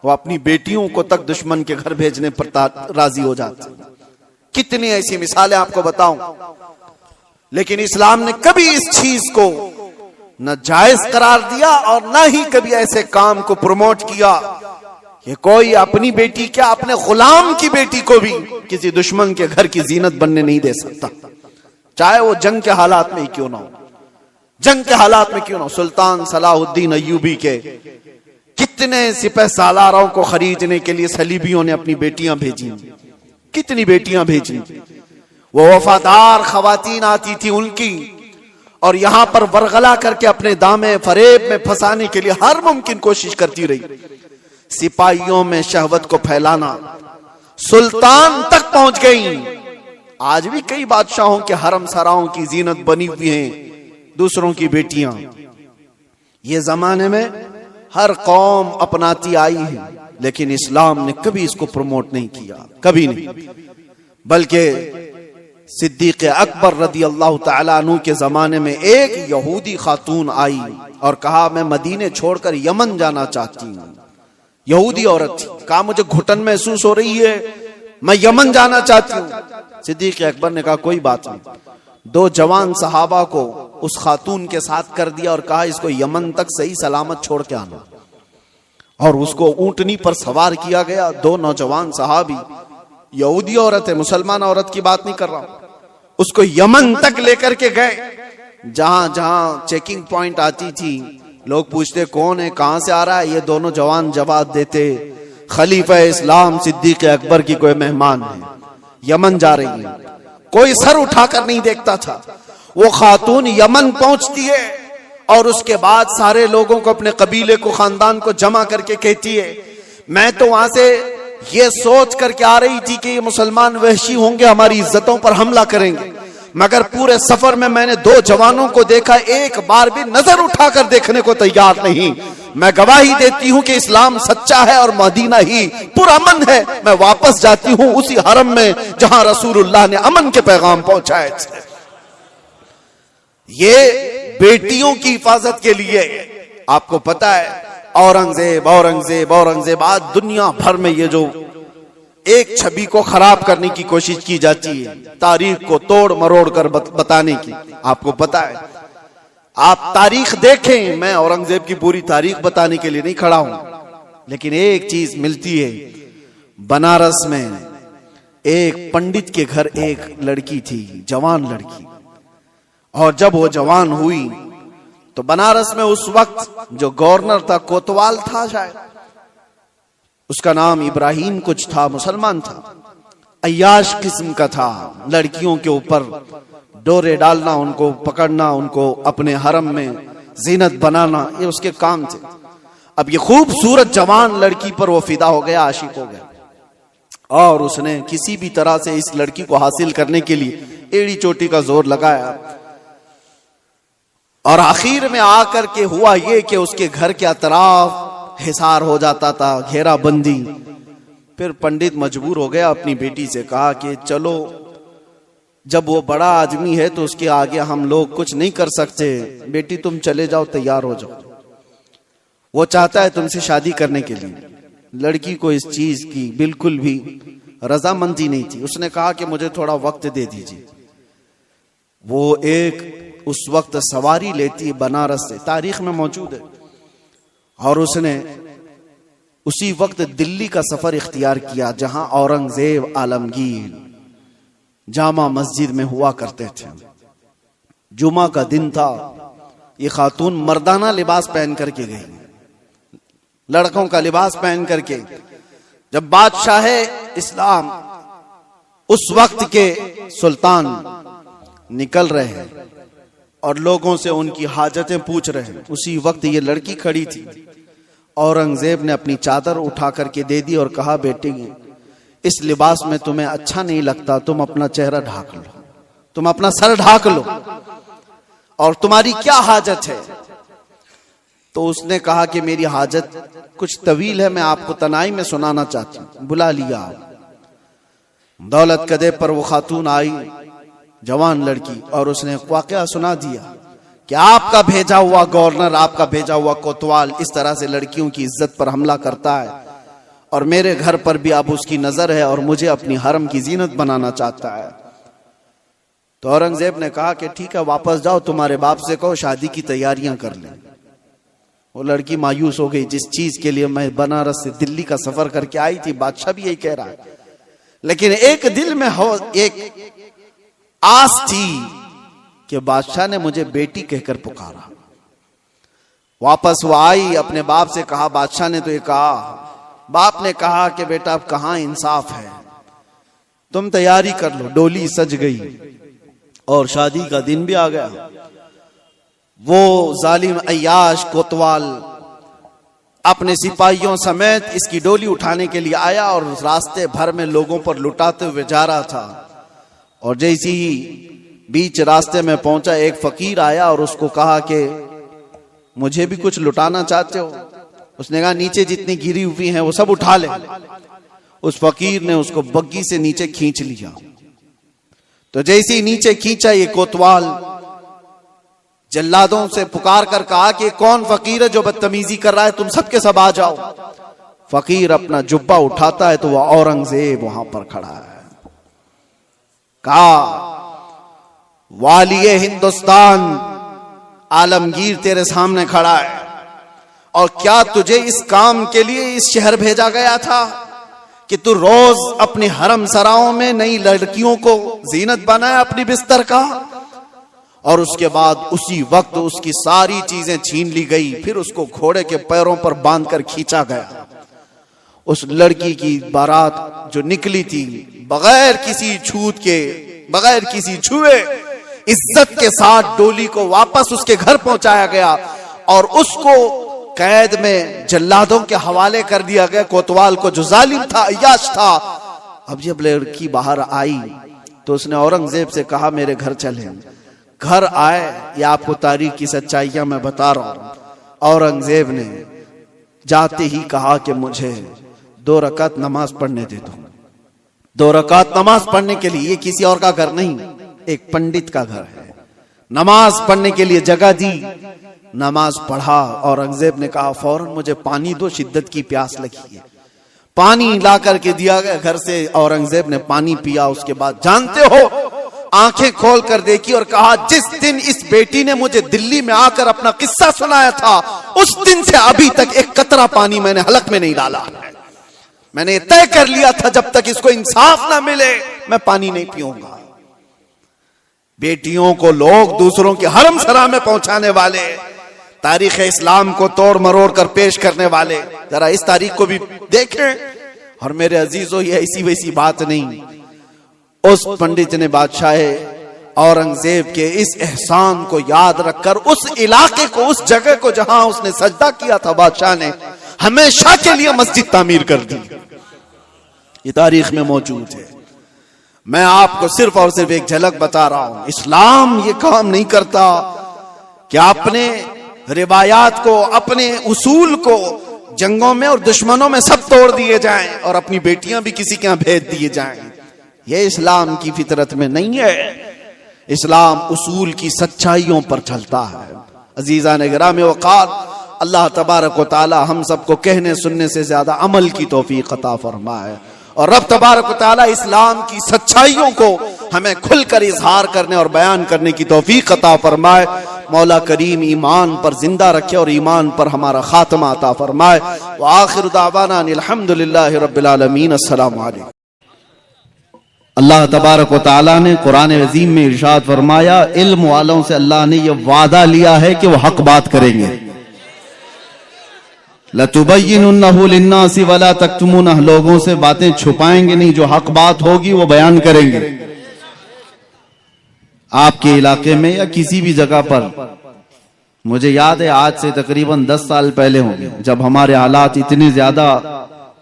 वो अपनी बेटियों को तक दुश्मन के घर भेजने पर राजी हो जाते। कितनी ऐसी मिसालें आपको बताऊं। लेकिन इस्लाम ने कभी इस चीज को न जायज करार दिया और न ही कभी ऐसे काम को प्रमोट किया कि कोई अपनी बेटी क्या, अपने गुलाम की बेटी को भी किसी दुश्मन के घर की जीनत बनने नहीं दे सकता, चाहे वो जंग के हालात में ही क्यों ना हो। जंग के हालात में क्यों ना, सुल्तान सलाहुद्दीन अय्यूबी के कितने सिपह सालारों को खरीदने के लिए सलीबियों ने अपनी बेटियां भेजी, कितनी बेटियां भेजी। वो वफादार खवातीन आती थी उनकी, और यहां पर वरगला करके अपने दामे फरेब में फंसाने के लिए हर मुमकिन कोशिश करती रही। सिपाहियों में शहवत को फैलाना सुल्तान तक पहुंच गई। आज भी कई बादशाहों के हरम सराओं की जीनत बनी हुई हैं दूसरों की बेटियां। ये जमाने में हर कौम अपनाती आई है, लेकिन इस्लाम ने कभी इसको प्रमोट नहीं किया, कभी नहीं। बल्कि सिद्दीक अकबर रदी अल्लाह ताला अन्हु के जमाने में एक यहूदी खातून आई और कहा मैं मदीने छोड़कर यमन जाना चाहती हूँ। यहूदी औरत थी, कहा मुझे घुटन महसूस हो रही है, मैं यमन जाना चाहती हूँ। सिद्दीक अकबर ने कहा कोई बात नहीं। 2 जवान सहाबा को उस खातून के साथ कर दिया और कहा इसको यमन तक सही सलामत छोड़ के आना, और उसको ऊंटनी पर सवार किया गया। 2 नौजवान सहाबी, यहूदी औरत है, मुसलमान औरत की बात नहीं कर रहा हूं, उसको यमन तक लेकर के गए। जहां जहां चेकिंग पॉइंट आती थी, लोग पूछते कौन है, कहां से आ रहा है, ये दोनों जवान जवाब देते खलीफा इस्लाम सिद्दीक अकबर की कोई मेहमान है, यमन जा रही है। कोई सर उठाकर नहीं देखता था। वो खातून यमन पहुंचती है और उसके बाद सारे लोगों को, अपने कबीले को, खानदान को जमा करके कहती है मैं तो वहां से ये सोच करके आ रही थी कि ये मुसलमान वहशी होंगे, हमारी इज्जतों पर हमला करेंगे, मगर पूरे सफर में मैंने 2 जवानों को देखा, एक बार भी नजर उठाकर देखने को तैयार नहीं। मैं गवाही देती हूं कि इस्लाम सच्चा है और मदीना ही पुरअमन है। मैं वापस जाती हूं उसी हरम में जहां रसूलुल्लाह ने अमन के पैगाम पहुंचाए थे। ये बेटियों की हिफाजत के लिए। आपको पता है औरंगजेब औरंगजेब औरंगजेब, आज दुनिया भर में ये जो एक छवि को खराब करने की कोशिश की जाती है, तारीख को तोड़ मरोड़ कर बताने की। आपको पता है, आप तारीख देखें, मैं औरंगजेब की पूरी तारीख बताने के लिए नहीं खड़ा हूं, लेकिन एक चीज मिलती है। बनारस में एक पंडित के घर एक लड़की थी, जवान लड़की, और जब वो जवान हुई तो बनारस में उस वक्त जो गवर्नर था, कोतवाल था शायद, उसका नाम इब्राहिम कुछ था, मुसलमान था, अय्याश किस्म का था। लड़कियों के ऊपर डोरे डालना, उनको पकड़ना, उनको अपने हरम में जीनत बनाना, ये उसके काम थे। अब ये खूबसूरत जवान लड़की पर वो फिदा हो गया, आशिक हो गया, और उसने किसी भी तरह से इस लड़की को हासिल करने के लिए एड़ी चोटी का जोर लगाया। और आखिर में आकर के हुआ ये कि उसके घर के अतराफ हिसार हो जाता था, घेराबंदी। फिर पंडित मजबूर हो गया, अपनी बेटी से कहा कि चलो, जब वो बड़ा आदमी है तो उसके आगे हम लोग कुछ नहीं कर सकते, बेटी तुम चले जाओ, तैयार हो जाओ। वो चाहता है तुमसे शादी करने के लिए। लड़की को इस चीज की बिल्कुल भी रजामंदी नहीं थी। उसने कहा कि मुझे थोड़ा वक्त दे दीजिए। वो एक उस वक्त सवारी लेती बनारस से, तारीख में मौजूद है, और उसने उसी वक्त दिल्ली का सफर इख्तियार किया जहां औरंगजेब आलमगीर जामा मस्जिद में हुआ करते थे। जुमा का दिन था। ये खातून मर्दाना लिबास पहन करके गई, लड़कों का लिबास पहन करके। जब बादशाह इस्लाम उस वक्त के सुल्तान निकल रहे हैं और लोगों से उनकी हाजतें पूछ रहे हैं, उसी वक्त ये लड़की खड़ी थी। औरंगजेब ने अपनी चादर उठा करके दे दी और कहा बेटी, इस लिबास में तुम्हें अच्छा नहीं लगता, तुम अपना चेहरा ढाक लो, तुम अपना सर ढाक लो, और तुम्हारी क्या हाजत है। तो उसने कहा कि मेरी हाजत कुछ तवील है, मैं आपको तनाई में सुनाना चाहती हूँ। बुला लिया। दौलत कदे पर वो खातून आई, जवान लड़की, और उसने वाकया सुना दिया कि आपका भेजा हुआ गवर्नर, आपका भेजा हुआ कोतवाल इस तरह से लड़कियों की इज्जत पर हमला करता है, और मेरे घर पर भी अब उसकी नजर है और मुझे अपनी हरम की जीनत बनाना चाहता है। तो औरंगजेब ने कहा कि ठीक है, वापस जाओ, तुम्हारे बाप से कहो शादी की तैयारियां कर लें। वो लड़की मायूस हो गई, जिस चीज के लिए मैं बनारस से दिल्ली का सफर करके आई थी, बादशाह भी यही कह रहा है, लेकिन एक दिल में हो एक आस थी कि बादशाह ने मुझे बेटी कहकर पुकारा। वापस वो आई, अपने बाप से कहा बादशाह ने तो ये कहा। बाप ने कहा कि बेटा अब कहां इंसाफ है, तुम तैयारी कर लो। डोली सज गई और शादी का दिन भी आ गया। वो जालिम अय्याश कोतवाल अपने सिपाहियों समेत इसकी डोली उठाने के लिए आया और रास्ते भर में लोगों पर लुटाते हुए जा रहा था। और जैसे ही बीच रास्ते में पहुंचा, एक फकीर आया और उसको कहा कि मुझे भी कुछ लुटाना चाहते हो? उसने कहा नीचे जितनी गिरी हुई हैं वो सब उठा ले। उस फकीर ने उसको बग्गी से नीचे खींच लिया। तो जैसे ही नीचे खींचा, ये कोतवाल जल्लादों से पुकार कर कहा कि कौन फकीर है जो बदतमीजी कर रहा है, तुम सबके सब आ जाओ। फकीर अपना जुब्बा उठाता है तो वह औरंगजेब वहां पर खड़ा है। कहा वालिए हिंदुस्तान आलमगीर तेरे सामने खड़ा है, और क्या तुझे इस काम के लिए इस शहर भेजा गया था कि तू रोज अपनी हरम सराओं में नई लड़कियों को जीनत बनाए अपनी बिस्तर का? और उसके बाद उसी वक्त उसकी सारी चीजें छीन ली गई, फिर उसको घोड़े के पैरों पर बांधकर खींचा गया। उस लड़की की बारात जो निकली थी बगैर किसी छूत के, बगैर किसी छुए, इज्जत के साथ डोली को वापस उसके घर पहुंचाया गया और उसको कैद में जल्लादों के हवाले कर दिया गया, कोतवाल को जो जालिम था, अय्याश था। अब जब लड़की बाहर आई तो उसने औरंगजेब से कहा मेरे घर चले। घर आए, या आपको तारीख की सच्चाइयां मैं बता रहा हूं। औरंगजेब ने जाते ही कहा कि मुझे 2 रकात नमाज पढ़ने दे दो। 2 रकात नमाज पढ़ने के लिए, ये किसी और का घर नहीं, एक पंडित का घर है। नमाज पढ़ने के लिए जगह दी, नमाज पढ़ा। औरंगजेब ने कहा फौरन मुझे पानी दो, शिद्दत की प्यास लगी है। पानी ला करके दिया गया घर से। औरंगजेब ने पानी पिया। उसके बाद जानते हो, आंखें खोल कर देखी और कहा जिस दिन इस बेटी ने मुझे दिल्ली में आकर अपना किस्सा सुनाया था, उस दिन से अभी तक एक कतरा पानी मैंने हलक में नहीं डाला। मैंने तय कर लिया था जब तक इसको इंसाफ ना मिले मैं पानी नहीं पीऊंगा। बेटियों को लोग दूसरों के हरम सरा में पहुंचाने वाले, तारीख इस्लाम को तोड़ मरोड़ कर पेश करने वाले, जरा इस तारीख को भी देखें। और मेरे अजीजों, ये ऐसी वैसी बात नहीं। उस पंडित ने बादशाह औरंगजेब के इस एहसान को याद रखकर उस इलाके को, उस जगह को जहां उसने सजदा किया था, बादशाह ने हमेशा के लिए मस्जिद तामीर कर दी। ये तारीख में मौजूद है। मैं आपको सिर्फ और सिर्फ एक झलक बता रहा हूं। इस्लाम ये काम नहीं करता कि अपने रिवायात को, अपने उसूल को जंगों में और दुश्मनों में सब तोड़ दिए जाएं और अपनी बेटियां भी किसी के यहां भेज दिए जाएं। ये इस्लाम की फितरत में नहीं है। इस्लाम उसूल की सच्चाइयों पर चलता है। अजीजा ने गिराम वक़ार, अल्लाह तबारक व तआला हम सबको कहने सुनने से ज्यादा अमल की तौफीक अता फरमाए, और रब तबारक व तआला इस्लाम की सच्चाइयों को हमें खुलकर इजहार करने और बयान करने की तौफीक अता फरमाए। मौला करीम ईमान पर जिंदा रखे और ईमान पर हमारा खात्मा अता फरमाए। व आखिर दावाना अल्हम्दुलिल्लाहि रब्बिल आलमीन। अस्सलामु अलैकुम। अल्लाह तबारक व तआला ने कुरान अज़ीम में इरशाद फरमाया, इल्म वालों से अल्लाह ने यह वादा लिया है कि वो हक बात करेंगे। लतुबय्यिनुन्नहु लिन्नासि वला तक्तुमुनहु, लोगों से बातें छुपाएंगे नहीं, जो हक बात होगी वो बयान करेंगे। आपके इलाके में या किसी भी जगह पर, मुझे याद है आज से तकरीबन 10 साल पहले होंगे, जब हमारे हालात इतने ज्यादा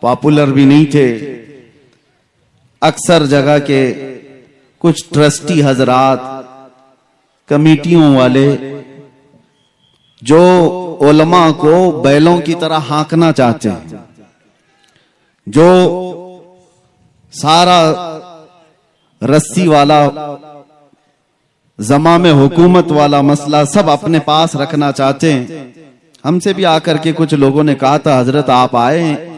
पॉपुलर भी नहीं थे, अक्सर जगह के कुछ ट्रस्टी हजरात, कमेटियों वाले, जो उलमा को बैलों की तरह हाँकना चाहते हैं, जो सारा रस्सी वाला, जमा में हुकूमत वाला मसला सब अपने पास रखना चाहते हैं। हमसे भी आकर के कुछ लोगों ने कहा था, हजरत आप आए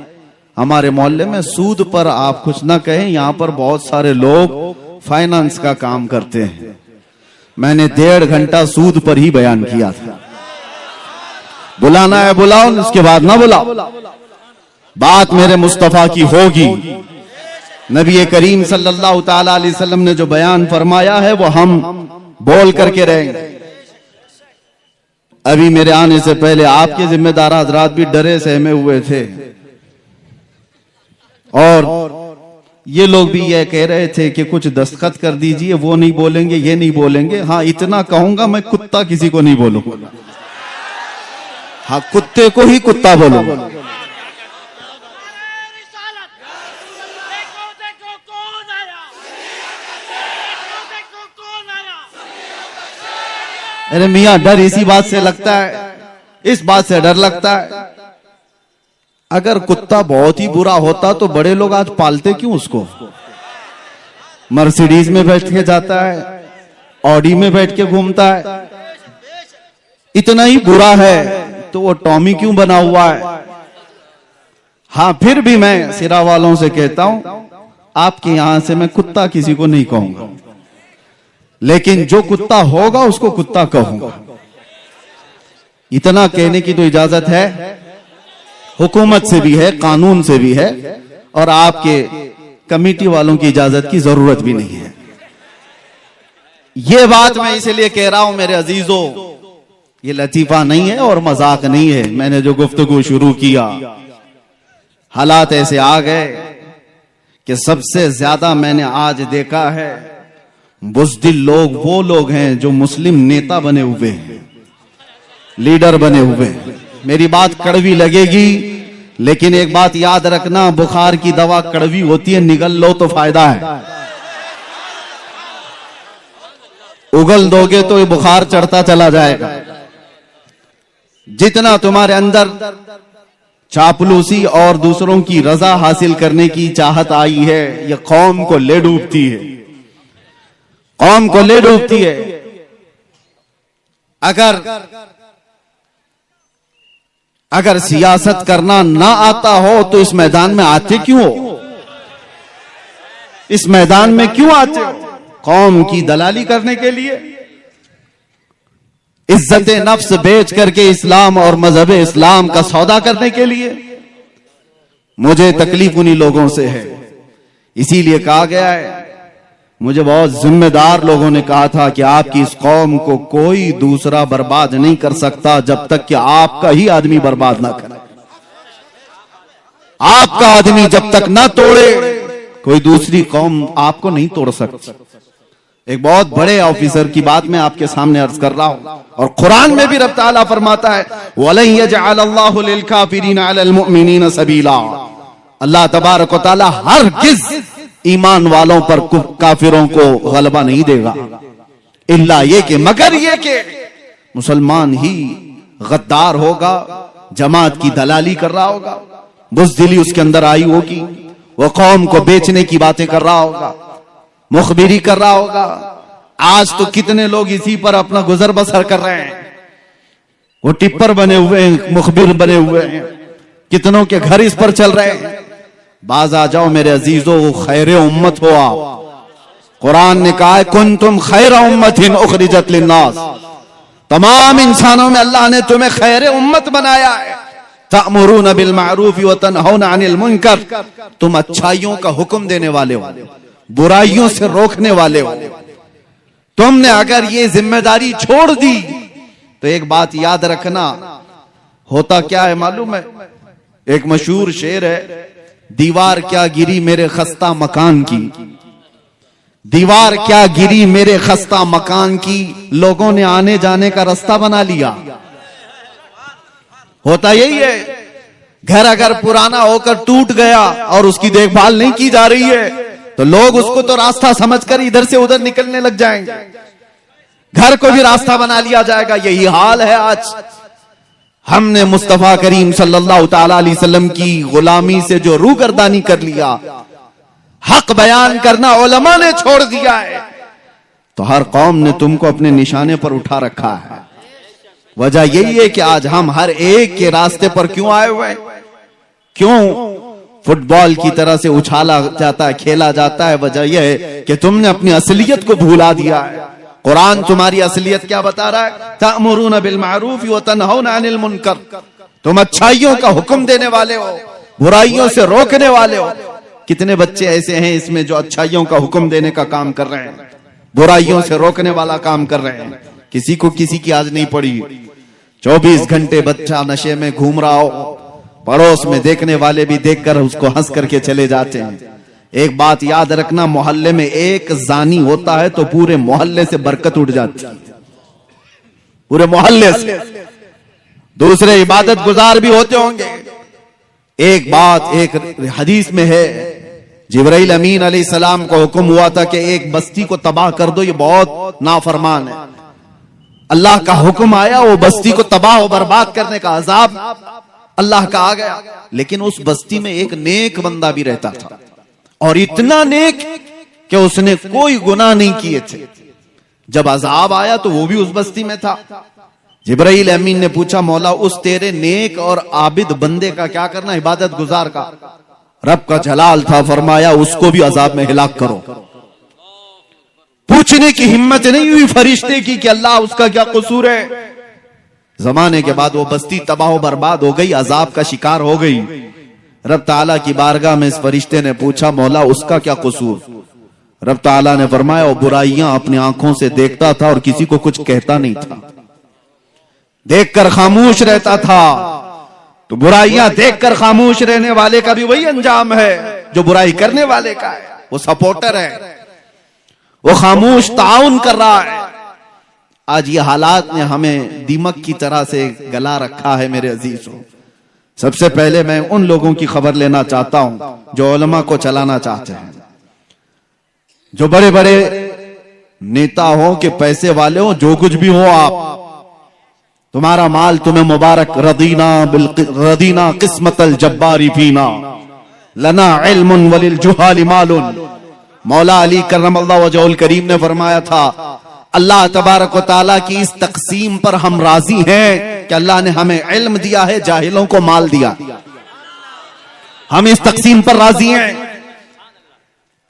हमारे मोहल्ले में, सूद पर आप कुछ ना कहें, यहाँ पर बहुत सारे लोग फाइनेंस का काम करते हैं। मैंने 1.5 घंटा सूद पर ही बयान किया था। बुलाना है बुलाओ, उसके बाद ना बुलाओ। बात मेरे मुस्तफा की होगी। नबी करीम सल्लल्लाहु ताला अलैहि वसल्लम ने जो बयान फरमाया है वो हम बोल करके रहेंगे। अभी मेरे आने से पहले आपके जिम्मेदार हजरात भी डरे सहमे हुए थे और ये लोग भी ये कह रहे थे कि कुछ दस्तखत कर दीजिए, वो नहीं बोलेंगे, ये नहीं बोलेंगे। हाँ, इतना कहूंगा, मैं कुत्ता किसी को नहीं बोलूंगा। हाँ, कुत्ते को ही कुत्ता बोलूंगा। अरे मियां, डर इसी बात से लगता है, इस बात से डर लगता है। अगर कुत्ता बहुत ही बुरा होता तो बड़े लोग आज पालते क्यों उसको? मर्सिडीज में बैठ के जाता है, ऑडी में बैठ के घूमता है। इतना ही बुरा है तो वो टॉमी क्यों बना हुआ है? हाँ, फिर भी मैं सिरा वालों से कहता हूं, आपके यहां से मैं कुत्ता किसी को नहीं कहूंगा, लेकिन जो कुत्ता होगा उसको कुत्ता कहूंगा। इतना कहने की तो इजाजत है, हुकूमत से भी है, कानून से भी है, और आपके कमेटी वालों की इजाजत की जरूरत भी नहीं है। ये बात मैं इसलिए कह रहा हूं मेरे अजीजों, ये लतीफा नहीं है और मजाक नहीं है। मैंने जो गुफ्तगू शुरू किया, हालात ऐसे आ गए कि सबसे ज्यादा मैंने आज देखा है बुज़दिल लोग वो लोग हैं जो मुस्लिम नेता बने हुए हैं, लीडर बने हुए हैं। मेरी बात कड़वी लगेगी, लेकिन एक बात याद रखना, बुखार की दवा कड़वी होती है, निगल लो तो फायदा है। उगल दोगे तो ये बुखार चढ़ता चला जाएगा। जितना तुम्हारे अंदर चापलूसी और दूसरों की रजा हासिल करने की चाहत आई है, यह कौम को ले डूबती है, कौम को ले डूबती है। अगर सियासत करना ना आता हो तो इस मैदान में आते क्यों हो? इस मैदान में क्यों आते हो? कौम की दलाली करने के लिए, इज्जत नफ्स बेच करके इस्लाम और मजहब इस्लाम का सौदा करने के लिए। मुझे तकलीफ उन्हीं लोगों से है, इसीलिए कहा गया है, मुझे बहुत जिम्मेदार लोगों ने कहा था कि आपकी इस कौम को कोई दूसरा बर्बाद नहीं कर सकता जब तक कि आपका ही आदमी बर्बाद ना करे। आपका आदमी जब तक ना तोड़े, कोई दूसरी कौम आपको नहीं तोड़ सकती। एक बहुत बड़े ऑफिसर की बात मैं आपके सामने अर्ज कर रहा हूं, और कुरान में भी रब ताला फरमाता है, वलन यजअल अल्लाहु लिल काफिरीना अलल मुमिनीना सबीला। अल्लाह तबारक व तआला हरगिज़ ईमान वालों पर काफिरों को गलबा नहीं देगा, इल्ला ये कि, मगर ये कि मुसलमान ही गद्दार होगा, जमात की दलाली कर रहा होगा, बुज़दिली उसके अंदर आई होगी, वो कौम को बेचने की बातें कर रहा होगा, मुखबिरी कर रहा होगा। आज तो कितने लोग इसी पर अपना गुजर बसर कर रहे हैं, वो टिप्पर बने हुए हैं, मुखबिर बने हुए हैं, कितनों के घर इस पर चल रहे हैं। बाज आ जाओ मेरे अजीजों, खैर उम्मत हो आप। कुरान ने कहा है, कुंतुम खैर उम्मतिन उखरिजत लिन्नास। तमाम इंसानों में अल्लाह ने तुम्हें खैर उम्मत बनाया है। तअमुरून बिल मारूफ व तनहौना अनिल मुनकर, तुम अच्छाइयों का हुक्म देने वाले हो, बुराइयों से रोकने वाले हो। तुमने अगर ये जिम्मेदारी छोड़ दी तो एक बात याद रखना, होता क्या है मालूम है? एक मशहूर शेर है, दीवार क्या गिरी मेरे खस्ता मकान की, दीवार क्या गिरी मेरे खस्ता मकान की, लोगों ने आने जाने का रास्ता बना लिया। होता यही है, घर अगर पुराना होकर टूट गया और उसकी देखभाल नहीं की जा रही है तो लोग उसको तो रास्ता समझकर इधर से उधर निकलने लग जाएंगे, घर को भी रास्ता बना लिया जाएगा। यही हाल है आज। हमने मुस्तफा करीम सल्लल्लाहु ताला अलैहि वसल्लम की गुलामी से जो रूगर्दानी कर लिया, हक बयान करना उलमा ने छोड़ दिया है, तो हर कौम ने तुमको अपने निशाने पर उठा रखा है। वजह यही है कि आज हम हर एक के रास्ते पर क्यों आए हुए हैं? क्यों फुटबॉल की तरह से उछाला जाता है, खेला जाता है? वजह यह है कि तुमने अपनी असलियत को भूला दिया है। कुरान तुम्हारी असलियत क्या बता रहा है? तअमुरून बिल मारूफ व तनहौना अनिल मुनकर, तुम अच्छाइयों का हुक्म देने वाले हो, बुराइयों से रोकने वाले हो। कितने बच्चे ऐसे हैं इसमें जो अच्छाइयों का हुक्म देने का काम कर रहे हैं, बुराइयों से रोकने वाला काम कर रहे हैं। किसी को किसी की आज नहीं पड़ी। 24 घंटे बच्चा नशे में घूम रहा हो, पड़ोस में देखने वाले भी देखकर उसको हंस करके चले जाते हैं। एक बात याद रखना, मोहल्ले में एक जानी होता है तो पूरे मोहल्ले से बरकत उठ जाती है, पूरे मोहल्ले से। दूसरे इबादत गुजार भी होते होंगे। एक बात एक हदीस में है, जिब्राइल अमीन अलैहिस्सलाम को हुक्म हुआ था कि एक बस्ती को तबाह कर दो, ये बहुत नाफरमान है। अल्लाह का हुक्म आया, वो बस्ती को तबाह और बर्बाद करने का अजाब अल्लाह का आ गया। लेकिन उस बस्ती में एक नेक बंदा भी रहता था, और इतना नेक कि उसने कोई गुनाह नहीं किए थे। जब अजाब आया तो वो भी उस बस्ती में था। जिब्राइल अमीन ने पूछा, मौला उस तेरे नेक और आबिद बंदे का क्या करना, इबादत गुजार का? रब का जलाल था, फरमाया उसको भी अजाब में हिलाक करो। पूछने की हिम्मत नहीं हुई फरिश्ते की कि अल्लाह उसका क्या कसूर है। जमाने के बाद वो बस्ती तबाह बर्बाद हो गई, अजाब का शिकार हो गई। रब ताला की बारगाह में इस फरिश्ते ने पूछा, मौला उसका क्या कसूर? रब ताला ने फरमाया, वो बुराइयां अपनी आंखों से देखता था और किसी को कुछ कहता नहीं था, देखकर खामोश रहता था। तो बुराइयां देखकर खामोश रहने वाले का भी वही अंजाम है जो बुराई करने वाले का है। वो सपोर्टर है, वो खामोश ताउन कर रहा है। आज ये हालात ने हमें दीमक की तरह से गला रखा है। मेरे अजीजों, सबसे पहले मैं उन लोगों की खबर लेना चाहता हूं जो उलमा को चलाना चाहते हैं, जो बड़े बड़े नेता हो कि पैसे वाले हो, जो कुछ भी हो आप, तुम्हारा माल तुम्हें मुबारक। रदीना किस्मतल जब्बारी फीना लना इल्मुन वलिल जुहाली मालुन। मौला अली करमल्लाहु वजहुल करीम ने फरमाया था, अल्लाह तबारक व तआला की इस तकसीम पर हम राजी हैं कि अल्लाह ने हमें इल्म दिया है, जाहिलों को माल दिया। हम इस तकसीम पर राजी हैं।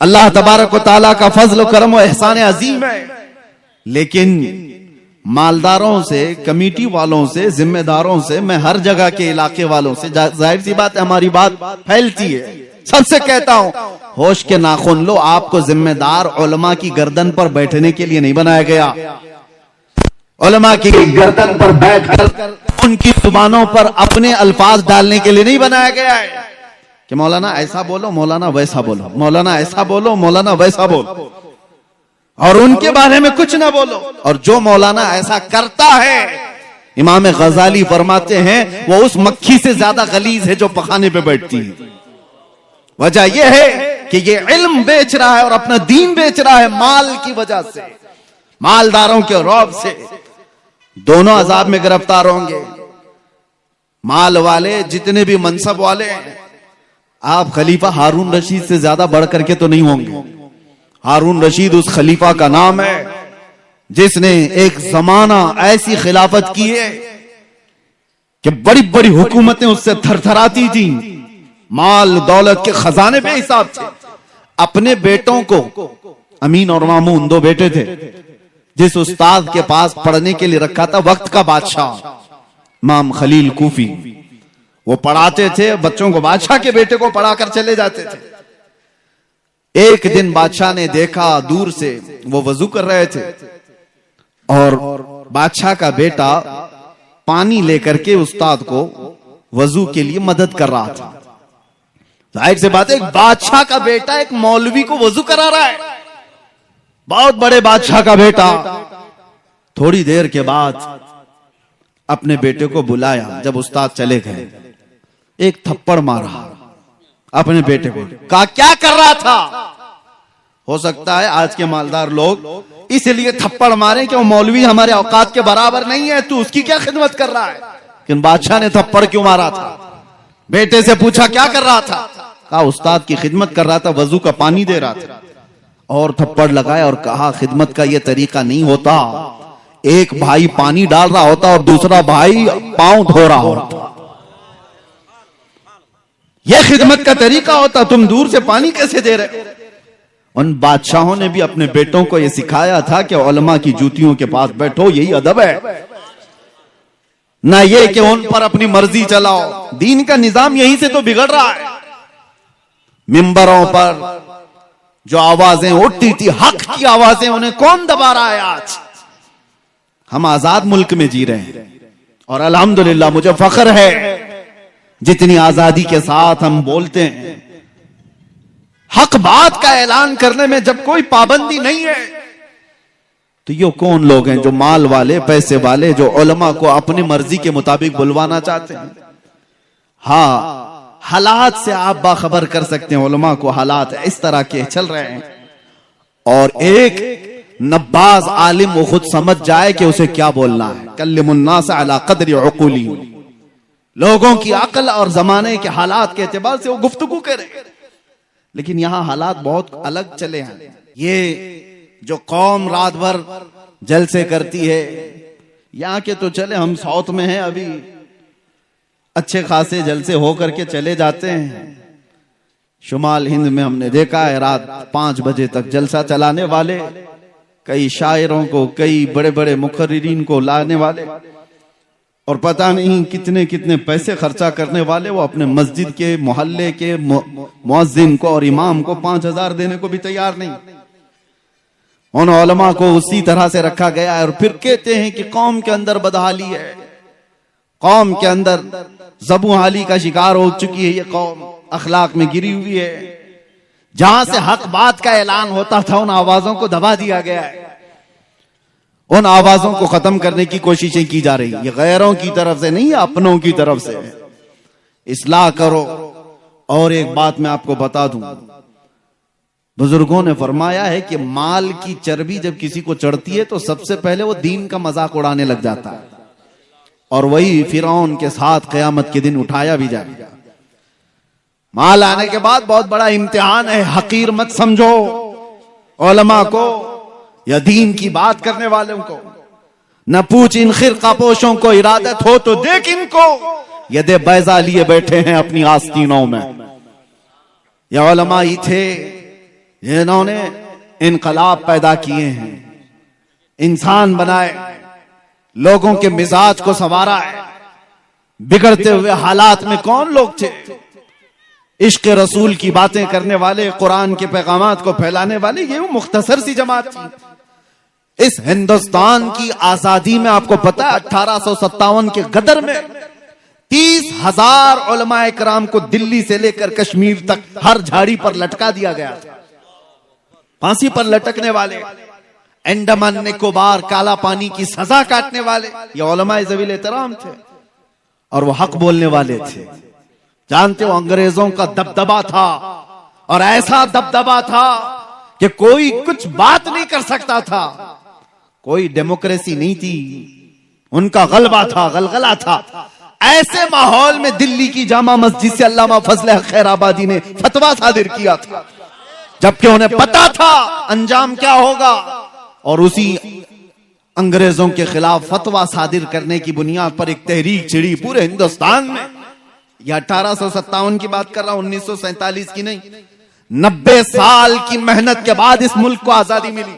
अल्लाह तबारक व तआला का फजल व करम व एहसान अजीम है। लेकिन मालदारों से, कमेटी वालों से, जिम्मेदारों से, मैं हर जगह के इलाके वालों से, जाहिर सी बात है हमारी बात फैलती है, सबसे कहता हूं, होश के नाखून लो। आपको जिम्मेदार उलमा की गर्दन पर बैठने के लिए नहीं बनाया गया। उलमा की गर्दन पर बैठकर उनकी जुबानों पर अपने अल्फाज डालने के लिए नहीं बनाया गया है कि मौलाना ऐसा बोलो, मौलाना वैसा बोलो, मौलाना ऐसा बोलो, मौलाना वैसा बोलो, और उनके बारे में कुछ ना बोलो। और जो मौलाना ऐसा करता है, इमाम गजाली फरमाते हैं, वो उस मक्खी से ज्यादा गलीज है जो पखाने पे बैठती है। वजह यह है कि ये इल्म बेच रहा है और अपना दीन बेच रहा है माल की वजह से, मालदारों के रौब से। दोनों अजाब में गिरफ्तार होंगे। माल वाले, जितने भी मनसब वाले, आप खलीफा हारून रशीद से ज्यादा बढ़ करके तो नहीं होंगे। हारून रशीद उस खलीफा का नाम है जिसने एक जमाना ऐसी खिलाफत की है कि बड़ी बड़ी हुकूमतें उससे थरथराती थी। माल दौलत के खजाने पे हिसाब थे। अपने बेटों को, अमीन और मामून दो बेटे थे, जिस उस्ताद के पास पढ़ने के लिए रखा था वक्त का बादशाह इमाम खलील कूफी, वो पढ़ाते थे बच्चों को, बादशाह के बेटे को पढ़ाकर चले जाते थे। एक दिन बादशाह ने देखा दूर से, वो वजू कर रहे थे और बादशाह का बेटा पानी लेकर के उस्ताद को वजू के लिए मदद कर रहा था। जाहिर सी बात है, बादशाह का बेटा एक मौलवी को वजू करा रहा है, बहुत बड़े बादशाह का बेटा। थोड़ी देर के बाद अपने बेटे को बुलाया। जब उस्ताद चले गए, एक थप्पड़ मारा अपने बेटे को, कहा क्या कर रहा था? हो सकता है आज के मालदार लोग इसलिए थप्पड़ मारे कि वो मौलवी हमारे औकात के बराबर नहीं है, तू उसकी क्या खिदमत कर रहा है। लेकिन बादशाह ने थप्पड़ क्यों मारा था? बेटे से पूछा क्या कर रहा था? कहा उस्ताद की खिदमत कर रहा था, वजू का पानी दे रहा था। और थप्पड़ लगाया और कहा खिदमत का यह तरीका नहीं होता, एक भाई पानी डाल रहा होता और दूसरा भाई पांव धो रहा होता, यह खिदमत का तरीका होता, तुम दूर से पानी कैसे दे रहे हो? उन बादशाहों ने भी अपने बेटों को यह सिखाया था कि उलमा की जूतियों के पास बैठो, यही अदब है, ना ये कि उन पर अपनी मर्जी चलाओ। दीन का निजाम यहीं से तो बिगड़ रहा है। मिंबरों पर जो आवाजें उठती थी, हक की आवाजें, उन्हें कौन दबा रहा है आज? हम आजाद मुल्क में जी रहे हैं और अल्हम्दुलिल्लाह मुझे फख्र है जितनी आजादी के साथ हम बोलते हैं। हक बात का ऐलान करने में जब कोई पाबंदी नहीं है, तो ये कौन लोग हैं जो माल वाले, पैसे वाले, जो उलमा को अपनी मर्जी के मुताबिक बुलवाना चाहते हैं? हाँ, हालात से आप बाखबर कर सकते हैं उलमा को, हालात इस तरह के चल रहे हैं। और एक नब्बाज आलिम वो खुद समझ जाए कि उसे क्या बोलना है। कल्लिमुन्नास अला क़द्रि उक़ूली, लोगों की अकल और जमाने के हालात के एतबार से वो गुफ्तगू करे। लेकिन यहां हालात बहुत अलग चले हैं। ये जो कौम रात भर जलसे करती है, यहां के तो चले, हम साउथ में हैं, अभी अच्छे खासे जलसे हो करके चले जाते हैं। शुमाल हिंद में हमने देखा है रात 5 बजे तक जलसा चलाने वाले, कई शायरों को, कई बड़े बड़े मुकर्रिरीन को लाने वाले, और पता नहीं कितने कितने पैसे खर्चा करने वाले। वो अपने मस्जिद के, मोहल्ले के मुअज्जिन को और इमाम को 5,000 देने को भी तैयार नहीं। उन उलमा को उसी तरह से रखा गया है। और फिर कहते हैं कि कौम के अंदर बदहाली है, कौम के अंदर ज़बूहाली का शिकार हो चुकी है, ये कौम अखलाक में गिरी हुई है। जहां से हक बात का ऐलान होता था, उन आवाजों को दबा दिया गया है, उन आवाजों को खत्म करने की कोशिशें की जा रही है। ये गैरों की तरफ से नहीं, अपनों की तरफ से। इस्लाह करो। और एक बात मैं आपको बता दूं, बुजुर्गों ने फरमाया है कि माल की चर्बी जब किसी को चढ़ती है तो सबसे पहले वो दीन का मजाक उड़ाने लग जाता है, और वही फिरौन के साथ क़यामत के दिन उठाया भी जाएगा। माल आने के बाद बहुत बड़ा इम्तिहान है। हकीर मत समझो उलमा को या दीन की बात करने वालों को। न पूछ इन खिरका पोशों को, इरादत हो तो देख इनको, यदे बैजा लिए बैठे हैं अपनी आस्तीनों में। ये उलमा ही थे जिन्होंने इनकलाब पैदा किए हैं, इंसान बनाए, लोगों के मिजाज को संवारा है। बिगड़ते हुए हालात में कौन लोग थे? इश्क रसूल की बातें करने वाले, कुरान के पैगामात को फैलाने वाले, ये वो मुख्तसर सी जमात थी। इस हिंदुस्तान की आजादी में आपको पता है 1857 के गदर में 30,000 उलमाए कराम को दिल्ली से लेकर कश्मीर तक हर झाड़ी पर लटका दिया गया था। फांसी पर लटकने वाले, अंडमान निकोबार काला पानी की सजा काटने वाले, ये उलमाए ज़वील एहतराम थे, और वो हक बोलने वाले थे। जानते हो, अंग्रेजों का दबदबा था, और ऐसा दबदबा था कि कोई कुछ बात नहीं कर सकता था। कोई डेमोक्रेसी नहीं थी, उनका गलबा था, गलगला था। ऐसे माहौल में दिल्ली की जामा मस्जिद से अल्लामा फजल हक खैराबादी ने फतवा सादिर किया था, जबकि उन्हें पता था अंजाम क्या होगा। और उसी अंग्रेजों के खिलाफ फतवा सादिर करने की बुनियाद पर एक तहरीक छिड़ी पूरे हिंदुस्तान में। यह 1857 की बात कर रहा हूं, 1947 की नहीं। 90 साल की मेहनत के बाद इस मुल्क को आजादी मिली।